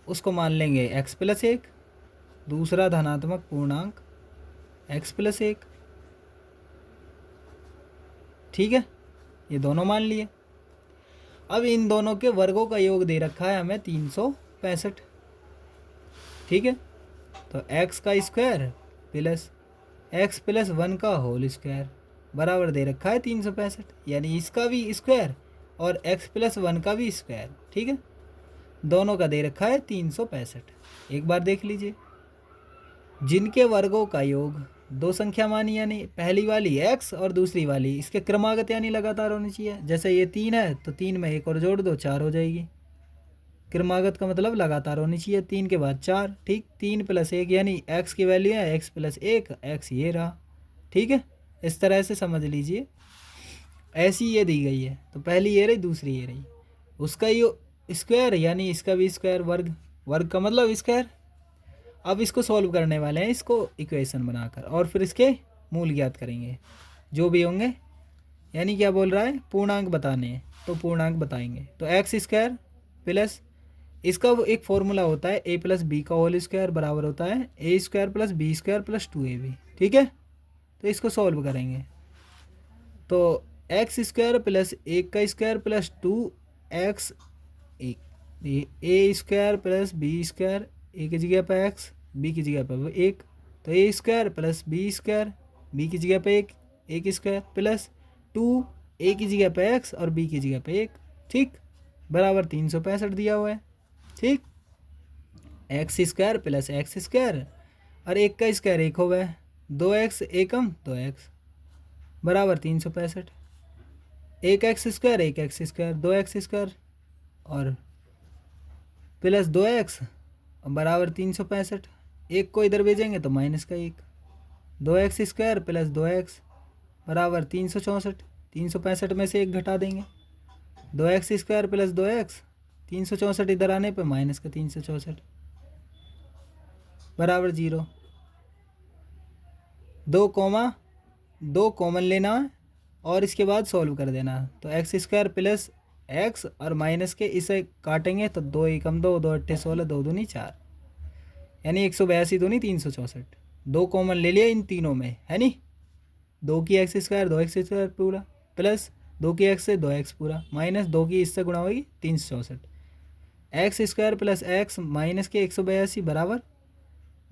उसको मान लेंगे x प्लस 1, दूसरा धनात्मक पूर्णांक x प्लस 1। ठीक है, ये दोनों मान लिए। अब इन दोनों के वर्गों का योग दे रखा है हमें 365। ठीक है, तो x का स्क्वायर प्लस x प्लस 1 का होल स्क्वायर बराबर दे रखा है 365, यानी इसका भी स्क्वायर और x प्लस 1 का भी स्क्वायर। ठीक है, दोनों का दे रखा है 365। एक बार देख लीजिए, जिनके वर्गों का योग दो संख्या मानी यानी पहली वाली x और दूसरी वाली इसके क्रमागत यानी लगातार होनी चाहिए। जैसे ये 3 है तो 3 में एक और जोड़ दो 4 हो जाएगी, क्रमागत का मतलब लगातार होनी चाहिए, 3 के बाद 4। ठीक, 3 प्लस 1 यानी x की वैल्यू है x प्लस 1, x ये रहा। ठीक है, इस तरह से समझ लीजिए, ऐसी ये दी गई है, तो पहली ये रही दूसरी ये रही, उसका ये स्क्वायर यानी इसका भी स्क्वायर, वर्ग, वर्ग का मतलब स्क्वायर। अब इसको सॉल्व करने वाले हैं, इसको इक्वेशन बनाकर, और फिर इसके मूल ज्ञात करेंगे जो भी होंगे। यानी क्या बोल रहा है, पूर्णांक बताने हैं तो पूर्णांक बताएंगे। तो एक्स स्क्वायर प्लस, इसका वो एक फॉर्मूला होता है ए प्लस बी का होल स्क्वायर बराबर होता है A square plus B square plus 2ab। ठीक है, तो इसको सॉल्व करेंगे। तो एक्स स्क्वायर प्लस एक का स्क्वायर प्लस 2x, ए स्क्वायर प्लस बी स्क्वायर, ए की जगह पर एक्स, बी की जगह पर एक, तो A square plus B square, B की जगह पर एक स्क्वायर प्लस 2, ए की जगह पर एक्स और बी की जगह पर एक। ठीक, बराबर 365 दिया हुआ है। ठीक, x square plus x square और एक का स्क्वायर एक हो गया, 2x एकम 2x बराबर 365, एक एक्स स्क्वायर 2x स्क्वायर और प्लस 2x बराबर 365। एक को इधर भेजेंगे तो माइनस का एक, 2x स्क्वायर प्लस 2x बराबर 364, 365 में से एक घटा देंगे, 2x स्क्वायर प्लस 2x, 364 इधर आने पे माइनस का 364 बराबर 0। 2 कॉमन लेना है और इसके बाद सॉल्व कर देना है। तो एक्स स्क्वायर प्लस एक्स और माइनस के इसे काटेंगे तो 2 एकम 2, 2 अट्ठे 16, 2 दूनी 4, यानी 182 दूनी 364। 2 कॉमन ले लिया इन तीनों में, है नी। 2 की एक्स स्क्वायर 2x स्क्वायर पूरा प्लस 2 की एक्स से 2x पूरा माइनस 2 की इससे गुणा होगी 364, x square plus x minus के 182 बराबर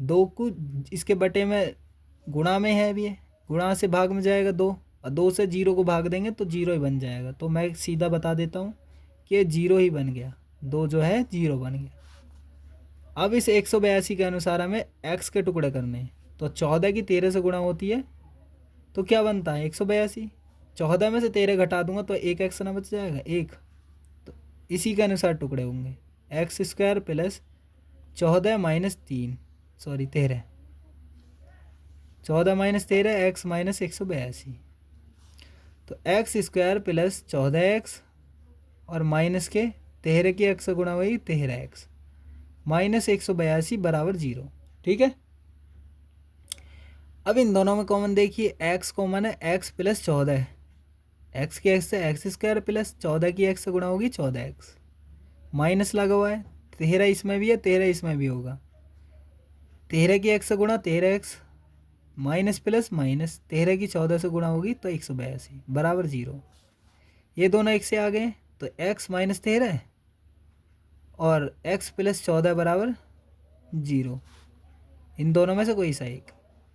2 को इसके बटे में गुणा में है, भी है गुणा से भाग में जाएगा 2 और 2 से 0 को भाग देंगे तो 0 ही बन जाएगा। तो मैं सीधा बता देता हूँ कि 0 ही बन गया, 2 जो है 0 बन गया। अब इस 182 के अनुसार हमें x के टुकड़े करने हैं। तो 14 की 13 से गुणा होती है तो क्या बनता है 182, 14 में से 13 घटा दूंगा तो एक एक्स ना बच जाएगा एक, तो इसी के अनुसार टुकड़े होंगे। X square plus 14 minus 3 sorry 13, 14 minus 13 x minus 182, तो एक्स स्क्वायर प्लस 14x और माइनस के 13 की एक्स से गुणा हुई 13x माइनस 182 बराबर 0। ठीक है, अब इन दोनों में कॉमन देखिए, x कॉमन है, x प्लस 14, x की एक्स से एक्स स्क्वायर प्लस 14 की एक्स से गुणा होगी 14x माइनस लगा हुआ है, 13 इसमें भी है 13 इसमें भी होगा, 13 की एक्स से गुणा 13x माइनस प्लस माइनस 13 की 14 से गुणा होगी तो 182 बराबर 0। ये दोनों एक से आ गए तो x माइनस 13 और x प्लस 14 बराबर 0, इन दोनों में से कोई सा एक।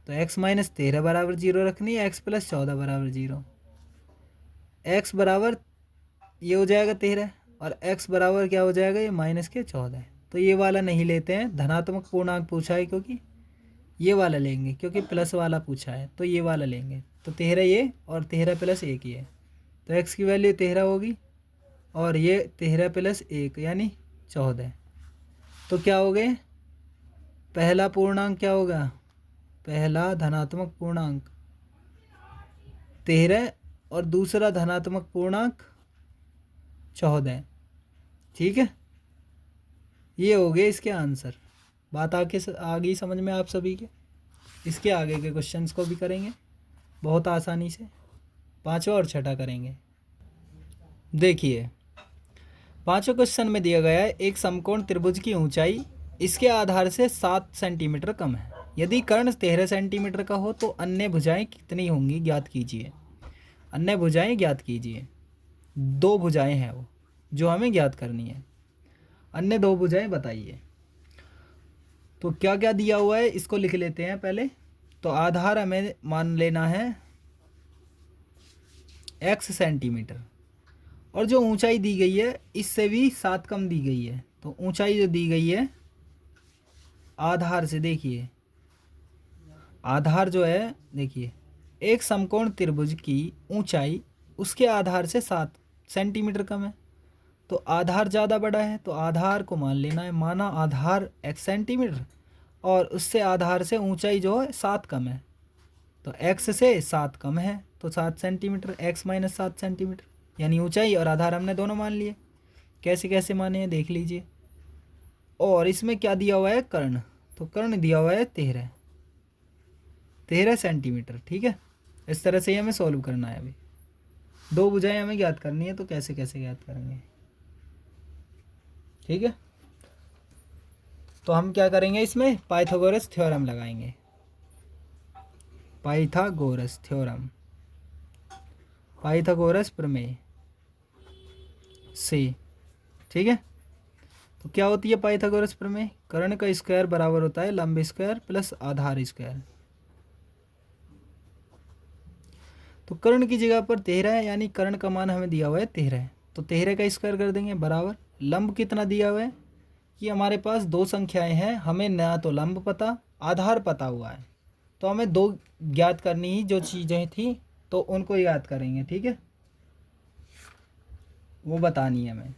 तो x माइनस 13 बराबर 0 रखनी है, x प्लस 14 बराबर 0, x बराबर ये हो जाएगा 13 और x बराबर क्या हो जाएगा ये माइनस के 14। तो ये वाला नहीं लेते हैं, धनात्मक पूर्णांक पूछा है क्योंकि ये वाला लेंगे, क्योंकि प्लस वाला पूछा है तो ये वाला लेंगे। तो 13 ये और 13 प्लस 1 ये, तो x की वैल्यू 13 होगी और ये 13 प्लस 1 यानी 14। तो क्या हो गए, पहला पूर्णांक क्या होगा, पहला धनात्मक पूर्णांक 13 और दूसरा धनात्मक पूर्णांक 14। ठीक है, ये हो गए इसके आंसर। बात आगे समझ में आप सभी के। इसके आगे के क्वेश्चंस को भी करेंगे बहुत आसानी से, पांचवा और छठा करेंगे। देखिए, पांचों क्वेश्चन में दिया गया है एक समकोण त्रिभुज की ऊंचाई इसके आधार से 7 सेंटीमीटर कम है। यदि कर्ण 13 सेंटीमीटर का हो तो अन्य भुजाएं कितनी होंगी ज्ञात कीजिए। अन्य भुजाएं ज्ञात कीजिए, 2 भुजाएं हैं वो जो हमें ज्ञात करनी है। अन्य 2 भुजाएं बताइए। तो क्या क्या दिया हुआ है इसको लिख लेते हैं पहले। तो आधार हमें मान लेना है x सेंटीमीटर और जो ऊंचाई दी गई है इससे भी 7 कम दी गई है। तो ऊंचाई जो दी गई है आधार से, देखिए आधार जो है, देखिए एक समकोण त्रिभुज की ऊंचाई उसके आधार से 7 सेंटीमीटर कम है। तो आधार ज़्यादा बड़ा है तो आधार को मान लेना है, माना आधार x सेंटीमीटर और उससे आधार से ऊंचाई जो है 7 कम है। तो x से 7 कम है तो 7 सेंटीमीटर, x माइनस 7 सेंटीमीटर, यानी ऊंचाई और आधार हमने दोनों मान लिए। कैसे कैसे माने हैं देख लीजिए। और इसमें क्या दिया हुआ है, कर्ण। तो कर्ण दिया हुआ है 13 सेंटीमीटर। ठीक है, इस तरह से ही हमें सॉल्व करना है। अभी दो भुजाएं हमें ज्ञात करनी है, तो कैसे कैसे ज्ञात करेंगे। ठीक है, तो हम क्या करेंगे, इसमें पाइथागोरस थ्योरम लगाएंगे। पाइथागोरस थ्योरम, पाइथागोरस प्रमेय से। ठीक है, तो क्या होती है पाइथागोरस प्रमेय? कर्ण का स्क्वायर बराबर होता है लंब स्क्वायर प्लस आधार स्क्वायर। तो कर्ण की जगह पर 13 है, यानी कर्ण का मान हमें दिया हुआ है 13, तो 13 का स्क्वायर कर देंगे बराबर लंब कितना दिया हुआ है कि हमारे पास दो संख्याएं हैं, हमें ना तो लंब पता आधार पता हुआ है, तो हमें दो ज्ञात करनी ही जो चीज़ें थी तो उनको याद करेंगे। ठीक है, वो बतानी है हमें।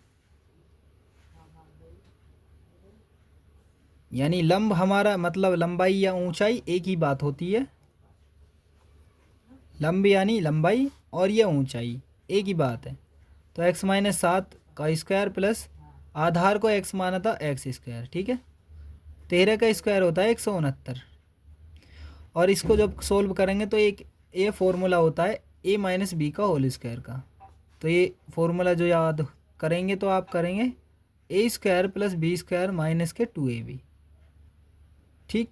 यानी लंब हमारा मतलब लंबाई या ऊंचाई एक ही बात होती है। लंब यानी लंबाई और ये ऊंचाई एक ही बात है। तो x-7 का स्क्वायर प्लस आधार को x माना था एक्स स्क्वायर। ठीक है, 13 का स्क्वायर होता है 169। और इसको जब सोल्व करेंगे तो एक ये फॉर्मूला होता है a माइनस बी का होल स्क्वायर का। तो ये फॉर्मूला जो याद करेंगे तो आप करेंगे a square plus B square minus के 2ab। ठीक,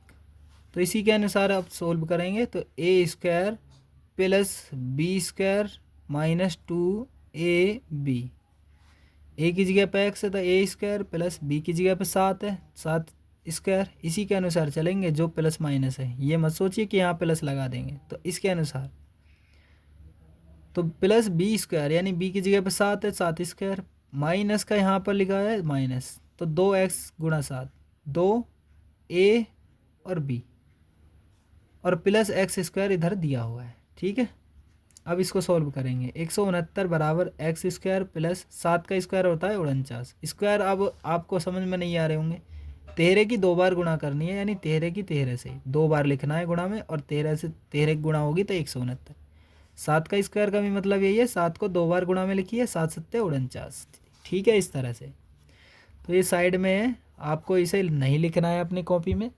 तो इसी के अनुसार आप सोल्व करेंगे तो a square plus B square minus 2ab, A की जगह पे x है तो ए स्क्वायर प्लस बी की जगह पे 7 है 7 स्क्वायर। इसी के अनुसार चलेंगे, जो प्लस माइनस है ये मत सोचिए कि यहाँ प्लस लगा देंगे, तो इसके अनुसार तो प्लस बी स्क्वायर यानी बी की जगह पे 7 है 7 स्क्वायर, माइनस का यहाँ पर लिखा है माइनस, तो 2x गुणा 7 2a और b, और प्लस एक्स स्क्वायर इधर दिया हुआ है। ठीक है, अब इसको सॉल्व करेंगे। 169 बराबर एक्स स्क्वायर प्लस 7 का स्क्वायर होता है 49 स्क्वायर। अब आपको समझ में नहीं आ रहे होंगे, 13 की 2 बार गुणा करनी है, यानी 13 की 13 से 2 बार लिखना है गुणा में, और 13 से 13 गुणा होगी तो 169। 7 का स्क्वायर का भी मतलब यही है, 7 को 2 बार गुणा में लिखिए, 7 7 49। ठीक है, इस तरह से। तो ये साइड में है, आपको इसे नहीं लिखना है अपनी कॉपी में।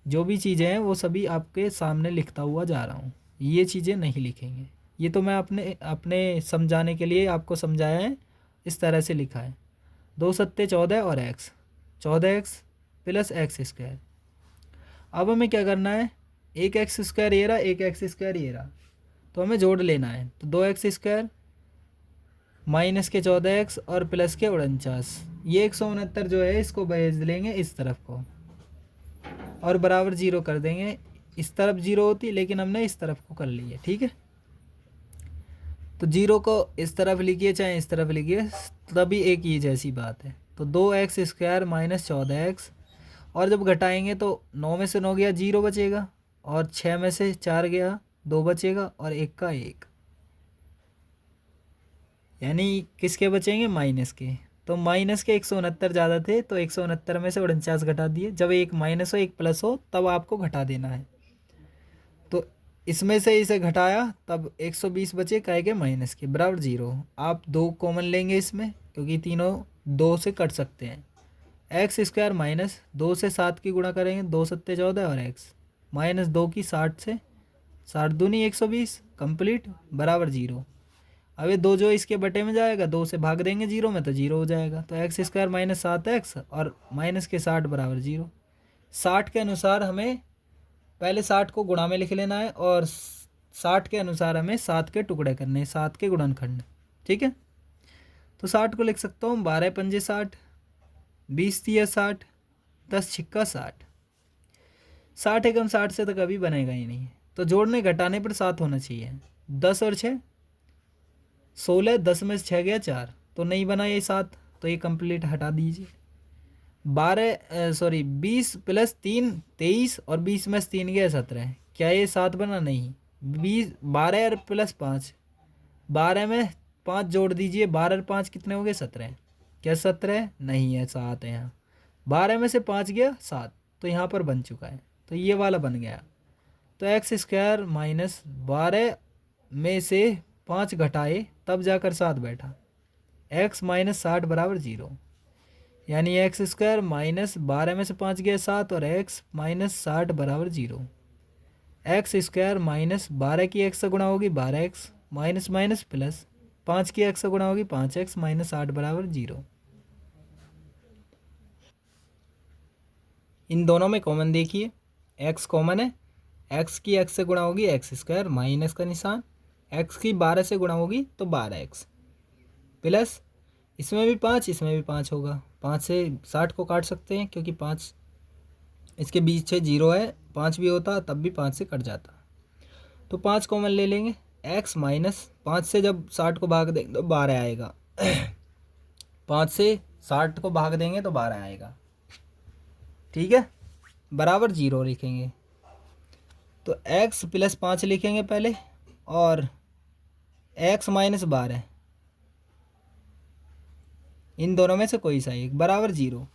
जो भी चीज़ें हैं वो सभी आपके सामने लिखता हुआ जा रहा हूँ, ये चीज़ें नहीं लिखेंगे। ये तो मैं अपने अपने समझाने के लिए आपको समझाया है, इस तरह से लिखा है। 2 सत्ते 14 और x 14x plus x square. अब हमें क्या करना है, एक एक्स स्क्वायर ये रहा, एक एक्स स्क्वायर ये रहा, तो हमें जोड़ लेना है। तो 2x स्क्वायर माइनस के 14x और प्लस के 49, ये 169 जो है इसको भेज लेंगे इस तरफ को, और बराबर 0 कर देंगे। इस तरफ 0 होती लेकिन हमने इस तरफ को कर ली है। ठीक है, तो 0 को इस तरफ लिखिए चाहे इस तरफ लिखिए, तभी एक ही जैसी बात है। तो 2x स्क्वायर माइनस 14x, और जब घटाएंगे तो 9 में से 9 गया 0 बचेगा, और 6 में से 4 गया 2 बचेगा, और 1 का 1, यानी किसके बचेंगे, माइनस के। तो माइनस के 169 ज़्यादा थे, तो 169 में से 49 घटा दिए। जब एक माइनस हो एक प्लस हो तब आपको घटा देना है। तो इसमें से इसे घटाया तब 120 बचे काहे के माइनस के, बराबर 0। आप 2 कॉमन लेंगे इसमें, क्योंकि तीनों 2 से कट सकते हैं। एक्स स्क्वायर माइनस 2 से 7 की गुणा करेंगे, 2 सत्ते 14 और एक्स माइनस 2 की 60 से 60 दूनी 120 कंप्लीट, बराबर 0। अब ये 2 जो इसके बटे में जाएगा, 2 से भाग देंगे 0 में तो 0 हो जाएगा। तो एक्स स्क्वायर माइनस 7x और माइनस के 60 बराबर 0। 60 के अनुसार हमें पहले 60 को गुणा में लिख लेना है, और 60 के अनुसार हमें 7 के टुकड़े करने हैं, 7 के गुणनखंड। ठीक है, तो 60 को लिख सकता हूँ 12 पंजे 60, 20 तिया 60, 10 छिक्का 60। 60 एकम 60 से तो कभी बनेगा ही नहीं, तो जोड़ने घटाने पर 7 होना चाहिए। 10 और 6 16, 10 में से 6 गया 4, तो नहीं बना ये 7, तो ये कंप्लीट हटा दीजिए। 20 प्लस 3 23, और 20 में से 3 गया 17, क्या ये 7 बना, नहीं। 12 और प्लस 5, 12 में 5 जोड़ दीजिए, 12 और 5 कितने हो गए 17, क्या 17 नहीं है 7 है यहाँ। 12 में से 5 गया 7, तो यहाँ पर बन चुका है, तो ये वाला बन गया। तो एक्स स्क्वायर माइनस 12 में से 5 घटाए तब जाकर 7 बैठा, x माइनस 60 बराबर 0। यानी एक्स स्क्वायर माइनस 12 में से 5 गया 7 और एक्स माइनस 60 बराबर 0। एक्स स्क्वायर माइनस 12 की एक्स से गुणा होगी 12x माइनस माइनस प्लस 5 की एक्स से गुणा होगी 5x माइनस 60 बराबर 0। इन दोनों में कॉमन देखिए, x कॉमन है, x की x से गुणा होगी एक्स स्क्वायर माइनस का निशान, x की 12 से गुणा होगी तो 12x प्लस इसमें भी 5 इसमें भी 5 होगा, 5 से 60 को काट सकते हैं क्योंकि 5 इसके बीच से 0 है, 5 भी होता तब भी 5 से कट जाता, तो 5 कॉमन ले लेंगे। x माइनस 5 से जब 60 को भाग देंगे तो 12 आएगा 5 से 60 को भाग देंगे तो 12 आएगा, ठीक है, बराबर 0 लिखेंगे। तो x प्लस 5 लिखेंगे पहले और x माइनस 12, इन दोनों में से कोई सा एक बराबर 0,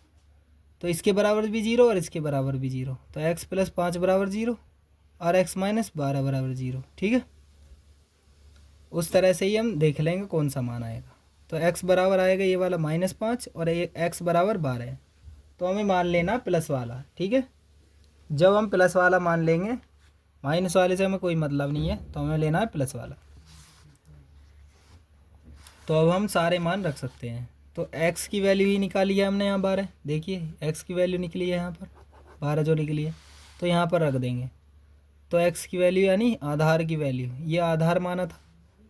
तो इसके बराबर भी 0 और इसके बराबर भी 0, तो x प्लस 5 बराबर 0 और x माइनस 12 बराबर 0, ठीक है। उस तरह से ही हम देख लेंगे कौन सा मान आएगा। तो x बराबर आएगा ये वाला -5 और x बराबर 12 है, तो हमें मान लेना प्लस वाला, ठीक है। जब हम प्लस वाला मान लेंगे, माइनस वाले से हमें कोई मतलब नहीं है, तो हमें लेना है प्लस वाला। तो अब हम सारे मान रख सकते हैं। तो x की वैल्यू ही निकाली है हमने यहाँ 12, देखिए x की वैल्यू निकली है यहाँ पर 12 जो निकली है, तो यहाँ पर रख देंगे। तो x की वैल्यू यानी आधार की वैल्यू, ये आधार माना था,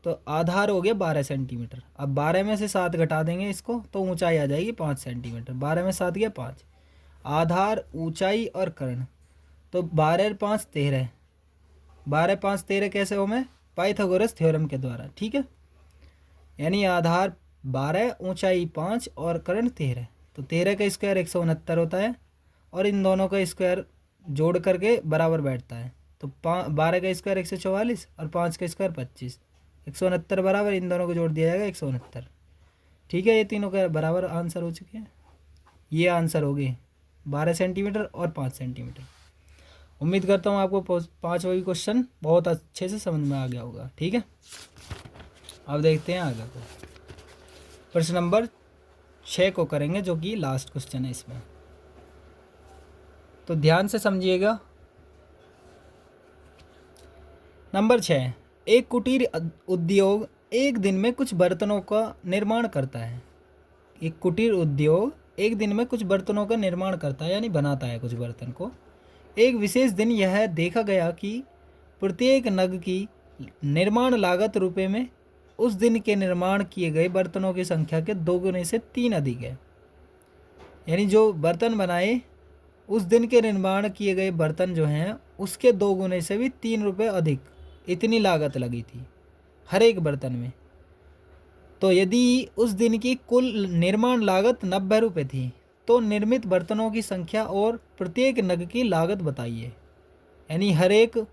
तो आधार हो गया 12 सेंटीमीटर। अब 12 में से 7 घटा देंगे इसको तो ऊंचाई आ जाएगी 5 सेंटीमीटर, 12 में 7 गया 5, आधार ऊंचाई और कर्ण, तो 12 5 13, 12 5 13 कैसे हो मैं पाइथागोरस थ्योरम के द्वारा, ठीक है। यानी आधार 12 ऊंचाई 5 और कर्ण 13, तो 13 का स्क्वायर 169 होता है और इन दोनों का स्क्वायर जोड़ करके बराबर बैठता है, तो 12 का स्क्वायर 144 और 5 का स्क्वायर 25, 169 बराबर इन दोनों को जोड़ दिया जाएगा 169, ठीक है। ये तीनों का बराबर आंसर हो चुके हैं, ये आंसर हो गए 12 सेंटीमीटर और 5 सेंटीमीटर। उम्मीद करता हूँ आपको 5वां भी क्वेश्चन बहुत अच्छे से समझ में आ गया होगा, ठीक है। अब देखते हैं आगे को, प्रश्न नंबर 6 को करेंगे जो कि लास्ट क्वेश्चन है इसमें, तो ध्यान से समझिएगा। नंबर 6, एक कुटीर उद्योग एक दिन में कुछ बर्तनों का निर्माण करता है। एक कुटीर उद्योग एक दिन में कुछ बर्तनों का निर्माण करता है, यानी बनाता है कुछ बर्तन को। एक विशेष दिन यह देखा गया कि प्रत्येक नग की निर्माण लागत रुपए में उस दिन के निर्माण किए गए बर्तनों की संख्या के 2 गुने से 3 अधिक है। यानी जो बर्तन बनाए उस दिन के निर्माण किए गए बर्तन जो हैं उसके 2 गुने से भी 3 रुपये अधिक, इतनी लागत लगी थी हर एक बर्तन में। तो यदि उस दिन की कुल निर्माण लागत 90 रुपये थी तो निर्मित बर्तनों की संख्या और प्रत्येक नग की लागत बताइए। यानी हर एक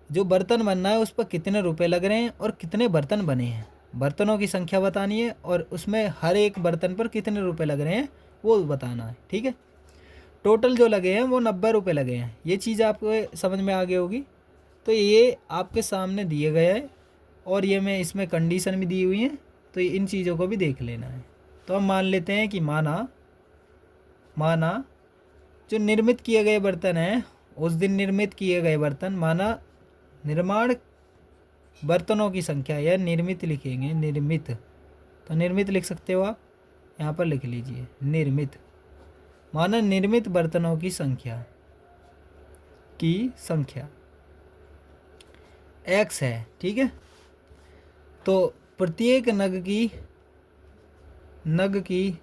जो बर्तन बनना है उस पर कितने रुपए लग रहे हैं और कितने बर्तन बने हैं, बर्तनों की संख्या बतानी है और उसमें हर एक बर्तन पर कितने रुपए लग रहे हैं वो बताना है, ठीक है। टोटल जो लगे हैं वो 90 रुपये लगे हैं, ये चीज़ आपको समझ में आ गई होगी। तो ये आपके सामने दिए गए हैं और ये मैं इसमें कंडीशन भी दी हुई है, तो इन चीज़ों को भी देख लेना है। तो हम मान लेते हैं कि माना जो निर्मित किए गए बर्तन हैं उस दिन निर्मित किए गए बर्तन, माना निर्माण बर्तनों की संख्या या निर्मित लिखेंगे, निर्मित, तो निर्मित लिख सकते हो आप, यहाँ पर लिख लीजिए निर्मित, माना निर्मित बर्तनों की संख्या x है, ठीक है। तो प्रत्येक नग की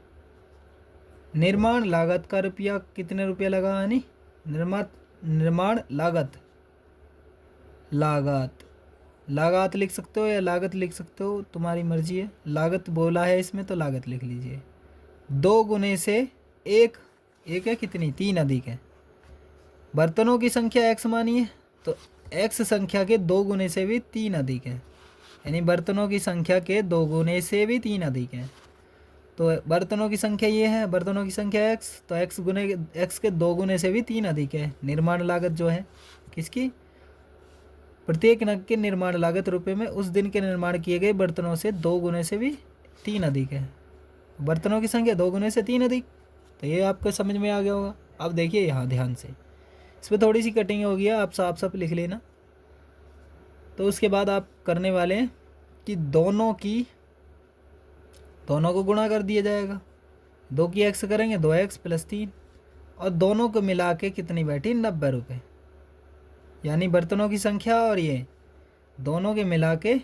निर्माण लागत का रुपया कितने रुपया लगा, यानी निर्माण लागत लिख सकते हो या लागत लिख सकते हो, तुम्हारी मर्जी है। लागत बोला है इसमें तो लागत लिख लीजिए। 2 गुने से एक है कितनी, 3 अधिक है। बर्तनों की संख्या x मानी है तो x संख्या के 2 गुने से भी 3 अधिक है, यानी बर्तनों की संख्या के 2 गुने से भी 3 अधिक है। तो बर्तनों की संख्या ये है, बर्तनों की संख्या x, तो x के 2 गुने से भी 3 अधिक है। निर्माण लागत जो है किसकी, प्रत्येक नग के निर्माण लागत रुपए में उस दिन के निर्माण किए गए बर्तनों से 2 गुने से भी 3 अधिक है। बर्तनों की संख्या 2 गुने से 3 अधिक, तो ये आपको समझ में आ गया होगा। अब देखिए यहाँ ध्यान से, इसमें थोड़ी सी कटिंग होगी, है, आप साफ साफ लिख लेना। तो उसके बाद आप करने वाले हैं कि दोनों को गुणा कर दिया जाएगा। 2 की एक्स करेंगे 2x + 3, और दोनों को मिला के कितनी बैठी 90 रुपये। यानी बर्तनों की संख्या और ये दोनों के मिला के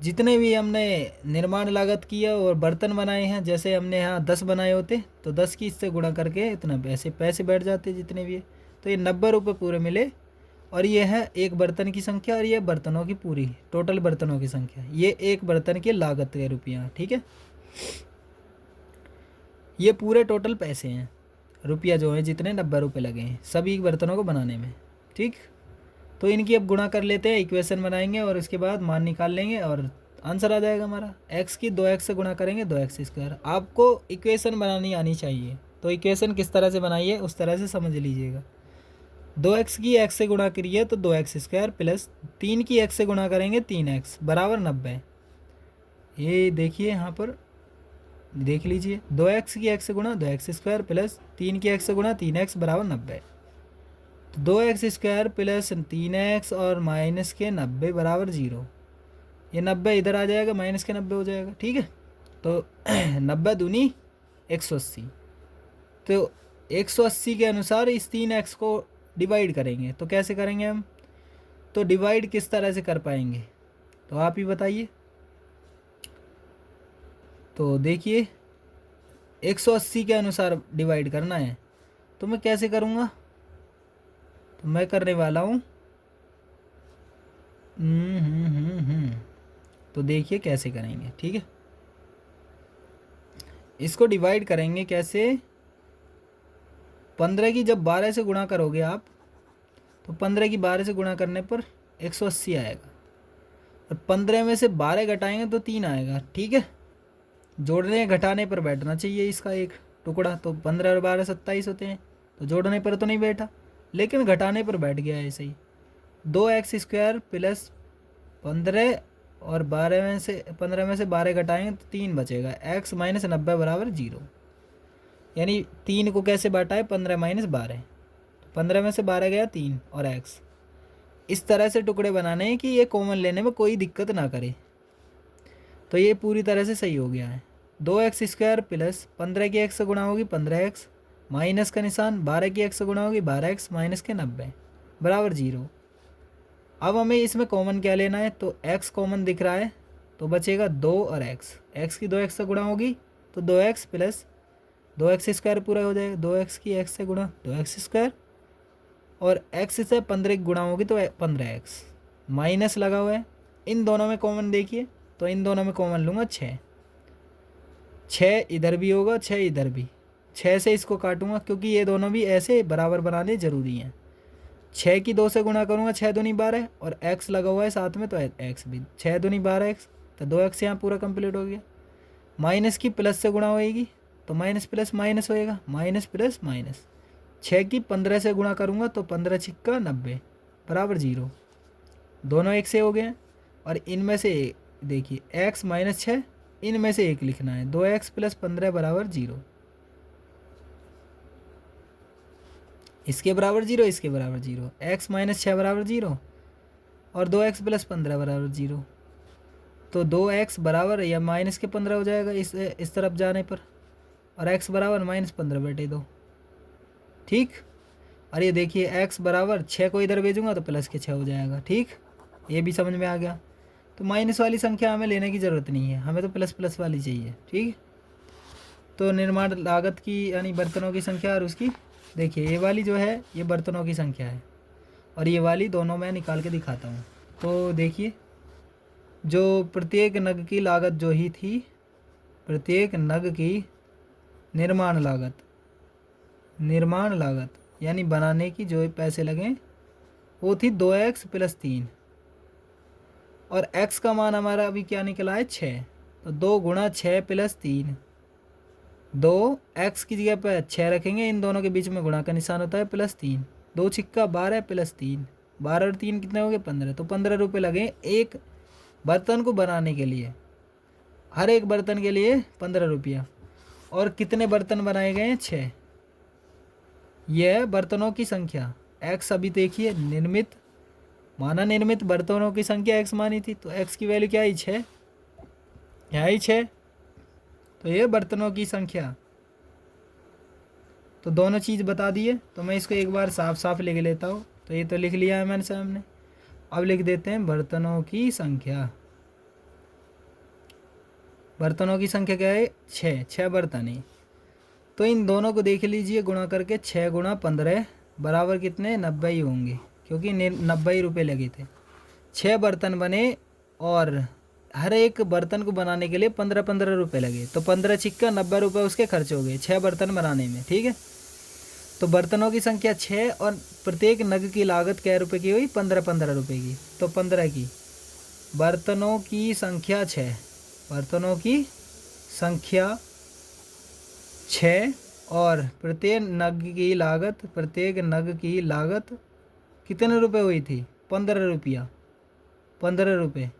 जितने भी हमने निर्माण लागत की है और बर्तन बनाए हैं, जैसे हमने यहाँ 10 बनाए होते तो 10 की इससे गुणा करके इतना पैसे बैठ जाते जितने भी है। तो ये 90 रुपये पूरे मिले, और ये है एक बर्तन की संख्या, और ये बर्तनों की पूरी टोटल बर्तनों की संख्या। ये एक बर्तन की लागत के रुपया, ठीक है। ये पूरे टोटल पैसे हैं, रुपया जो है जितने 90 रुपये लगे हैं सभी बर्तनों को बनाने में, ठीक। तो इनकी अब गुणा कर लेते हैं, इक्वेशन बनाएंगे और उसके बाद मान निकाल लेंगे और आंसर आ जाएगा हमारा। x की 2x से गुणा करेंगे 2x²। आपको इक्वेशन बनानी आनी चाहिए, तो इक्वेशन किस तरह से बनाइए उस तरह से समझ लीजिएगा। 2x की x से गुणा करिए तो 2x² प्लस 3 की x से गुणा करेंगे 3x बराबर 90। ये देखिए यहाँ पर देख लीजिए, 2x की x से गुणा 2x² प्लस 3 की x से गुणा 3x बराबर 90। तो 2x² प्लस 3x और माइनस के 90 बराबर 0। ये 90 इधर आ जाएगा, माइनस के 90 हो जाएगा, ठीक है। तो 90 दूनी 180। तो 180 के अनुसार इस 3x को डिवाइड करेंगे। तो कैसे करेंगे हम, तो डिवाइड किस तरह से कर पाएंगे तो आप ही बताइए। तो देखिए 180 के अनुसार डिवाइड करना है, तो मैं कैसे करूँगा, तो मैं करने वाला हूँ तो देखिए कैसे करेंगे, ठीक है। इसको डिवाइड करेंगे कैसे, 15 की जब 12 से गुणा करोगे आप, तो 15 की 12 से गुणा करने पर 180 आएगा, और 15 में से 12 घटाएंगे तो 3 आएगा, ठीक है। जोड़ने घटाने पर बैठना चाहिए इसका एक टुकड़ा, तो 15 और 12 27 होते हैं, तो जोड़ने पर तो नहीं बैठा, लेकिन घटाने पर बैठ गया ऐसे ही। 2x² प्लस 15 और 15 में से 12 घटाएंगे तो 3 बचेगा, x माइनस 90 बराबर 0। यानी 3 को कैसे बांटा है, 15 माइनस 12, 15 में से 12 गया 3 और x। इस तरह से टुकड़े बनाने हैं कि ये कॉमन लेने में कोई दिक्कत ना करे। तो ये पूरी तरह से सही हो गया है। 2x² प्लस 15 की x से गुणा होगी 15x, माइनस का निशान 12 की x से गुणा होगी 12x माइनस के 90 बराबर 0। अब हमें इसमें कॉमन क्या लेना है, तो x कॉमन दिख रहा है, तो बचेगा 2 और x की 2x से गुणा होगी तो 2x प्लस 2x² पूरा हो जाएगा, 2x की x से गुणा 2x², और x से 15 की गुणा होगी तो 15x, माइनस लगा हुआ है। इन दोनों में कॉमन देखिए, तो इन दोनों में कॉमन लूँगा 6 इधर भी होगा 6 इधर भी, 6 से इसको काटूंगा क्योंकि ये दोनों भी ऐसे बराबर बनाने ज़रूरी हैं। 6 की 2 से गुणा करूँगा 6 दूनी 12, और x लगा हुआ है साथ में, तो x भी 6 दूनी 12x, तो 2x यहाँ पूरा कंप्लीट हो गया। माइनस की प्लस से गुणा होएगी तो माइनस प्लस माइनस होएगा, माइनस प्लस माइनस। 6 की 15 से गुणा करूँगा तो 15 छिक्का 90 बराबर 0। दोनों एक से हो गए, और इनमें से देखिए x माइनस 6, इनमें से एक लिखना है, 2x प्लस 15 बराबर 0। इसके बराबर 0, इसके बराबर 0, x माइनस 6 बराबर 0 और 2x प्लस 15 बराबर 0। तो 2x बराबर या माइनस के 15 हो जाएगा इस तरफ जाने पर, और x बराबर माइनस 15 बटे 2, ठीक। और ये देखिए x बराबर 6 को इधर भेजूंगा तो प्लस के 6 हो जाएगा, ठीक। ये भी समझ में आ गया। तो माइनस वाली संख्या हमें लेने की ज़रूरत नहीं है, हमें तो प्लस प्लस वाली चाहिए, ठीक। तो निर्माण लागत की यानी बर्तनों की संख्या, और उसकी देखिए ये वाली जो है ये बर्तनों की संख्या है, और ये वाली दोनों मैं निकाल के दिखाता हूँ। तो देखिए जो प्रत्येक नग की लागत जो ही थी, प्रत्येक नग की निर्माण लागत यानी बनाने की जो पैसे लगे वो थी 2x प्लस 3, और x का मान हमारा अभी क्या निकला है 6, तो 2 गुणा 6 प्लस 3, 2 x की जगह पर 6 रखेंगे, इन दोनों के बीच में गुणा का निशान होता है प्लस 3, 2 छिक्का 12 प्लस 3, 12 और 3 कितने हो गए 15। तो 15 रुपये लगे एक बर्तन को बनाने के लिए, हर एक बर्तन के लिए 15 रुपया। और कितने बर्तन बनाए गए हैं? 6। यह है बर्तनों की संख्या। एक्स अभी देखिए निर्मित, माना निर्मित बर्तनों की संख्या एक्स मानी थी, तो एक्स की वैल्यू क्या आई? 6, यहाँ ही 6। तो ये बर्तनों की संख्या। तो दोनों चीज़ बता दिए। तो मैं इसको एक बार साफ साफ लिख लेता हूँ। तो ये तो लिख लिया है मैंने सामने। अब लिख देते हैं बर्तनों की संख्या। बर्तनों की संख्या क्या है? 6। 6 बर्तन है। तो इन दोनों को देख लीजिए, गुणा करके 6 गुणा 15 बराबर कितने? 90 ही होंगे, क्योंकि 90 रुपये लगे थे। 6 बर्तन बने और हर एक बर्तन को बनाने के लिए 15-15 रुपये लगे। तो 15 छिक्का 90 रुपये उसके खर्च हो गए 6 बर्तन बनाने में। ठीक है, तो बर्तनों की संख्या 6 और प्रत्येक नग की लागत कै रुपये की हुई? 15-15 रुपये की। तो 15 की बर्तनों की संख्या 6, बर्तनों की संख्या 6 और प्रत्येक नग की लागत कितने रुपए हुई थी? 15 रुपया, 15 रुपये।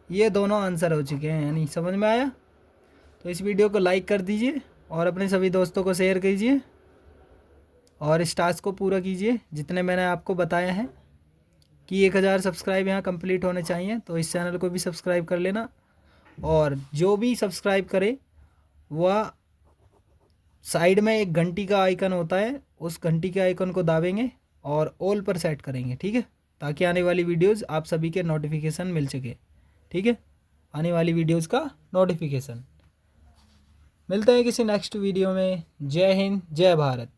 ये दोनों आंसर हो चुके हैं, यानी समझ में आया? तो इस वीडियो को लाइक कर दीजिए और अपने सभी दोस्तों को शेयर कीजिए और इस टास्क को पूरा कीजिए जितने मैंने आपको बताया है कि 1000 सब्सक्राइब यहाँ कंप्लीट होने चाहिए। तो इस चैनल को भी सब्सक्राइब कर लेना, और जो भी सब्सक्राइब करे वह साइड में एक घंटी का आइकन होता है, उस घंटी के आइकन को दाबेंगे और ऑल पर सेट करेंगे। ठीक है, ताकि आने वाली वीडियोस आप सभी के नोटिफिकेशन मिल सके। ठीक है, आने वाली वीडियोस का नोटिफिकेशन। मिलते हैं किसी नेक्स्ट वीडियो में। जय हिंद, जय भारत।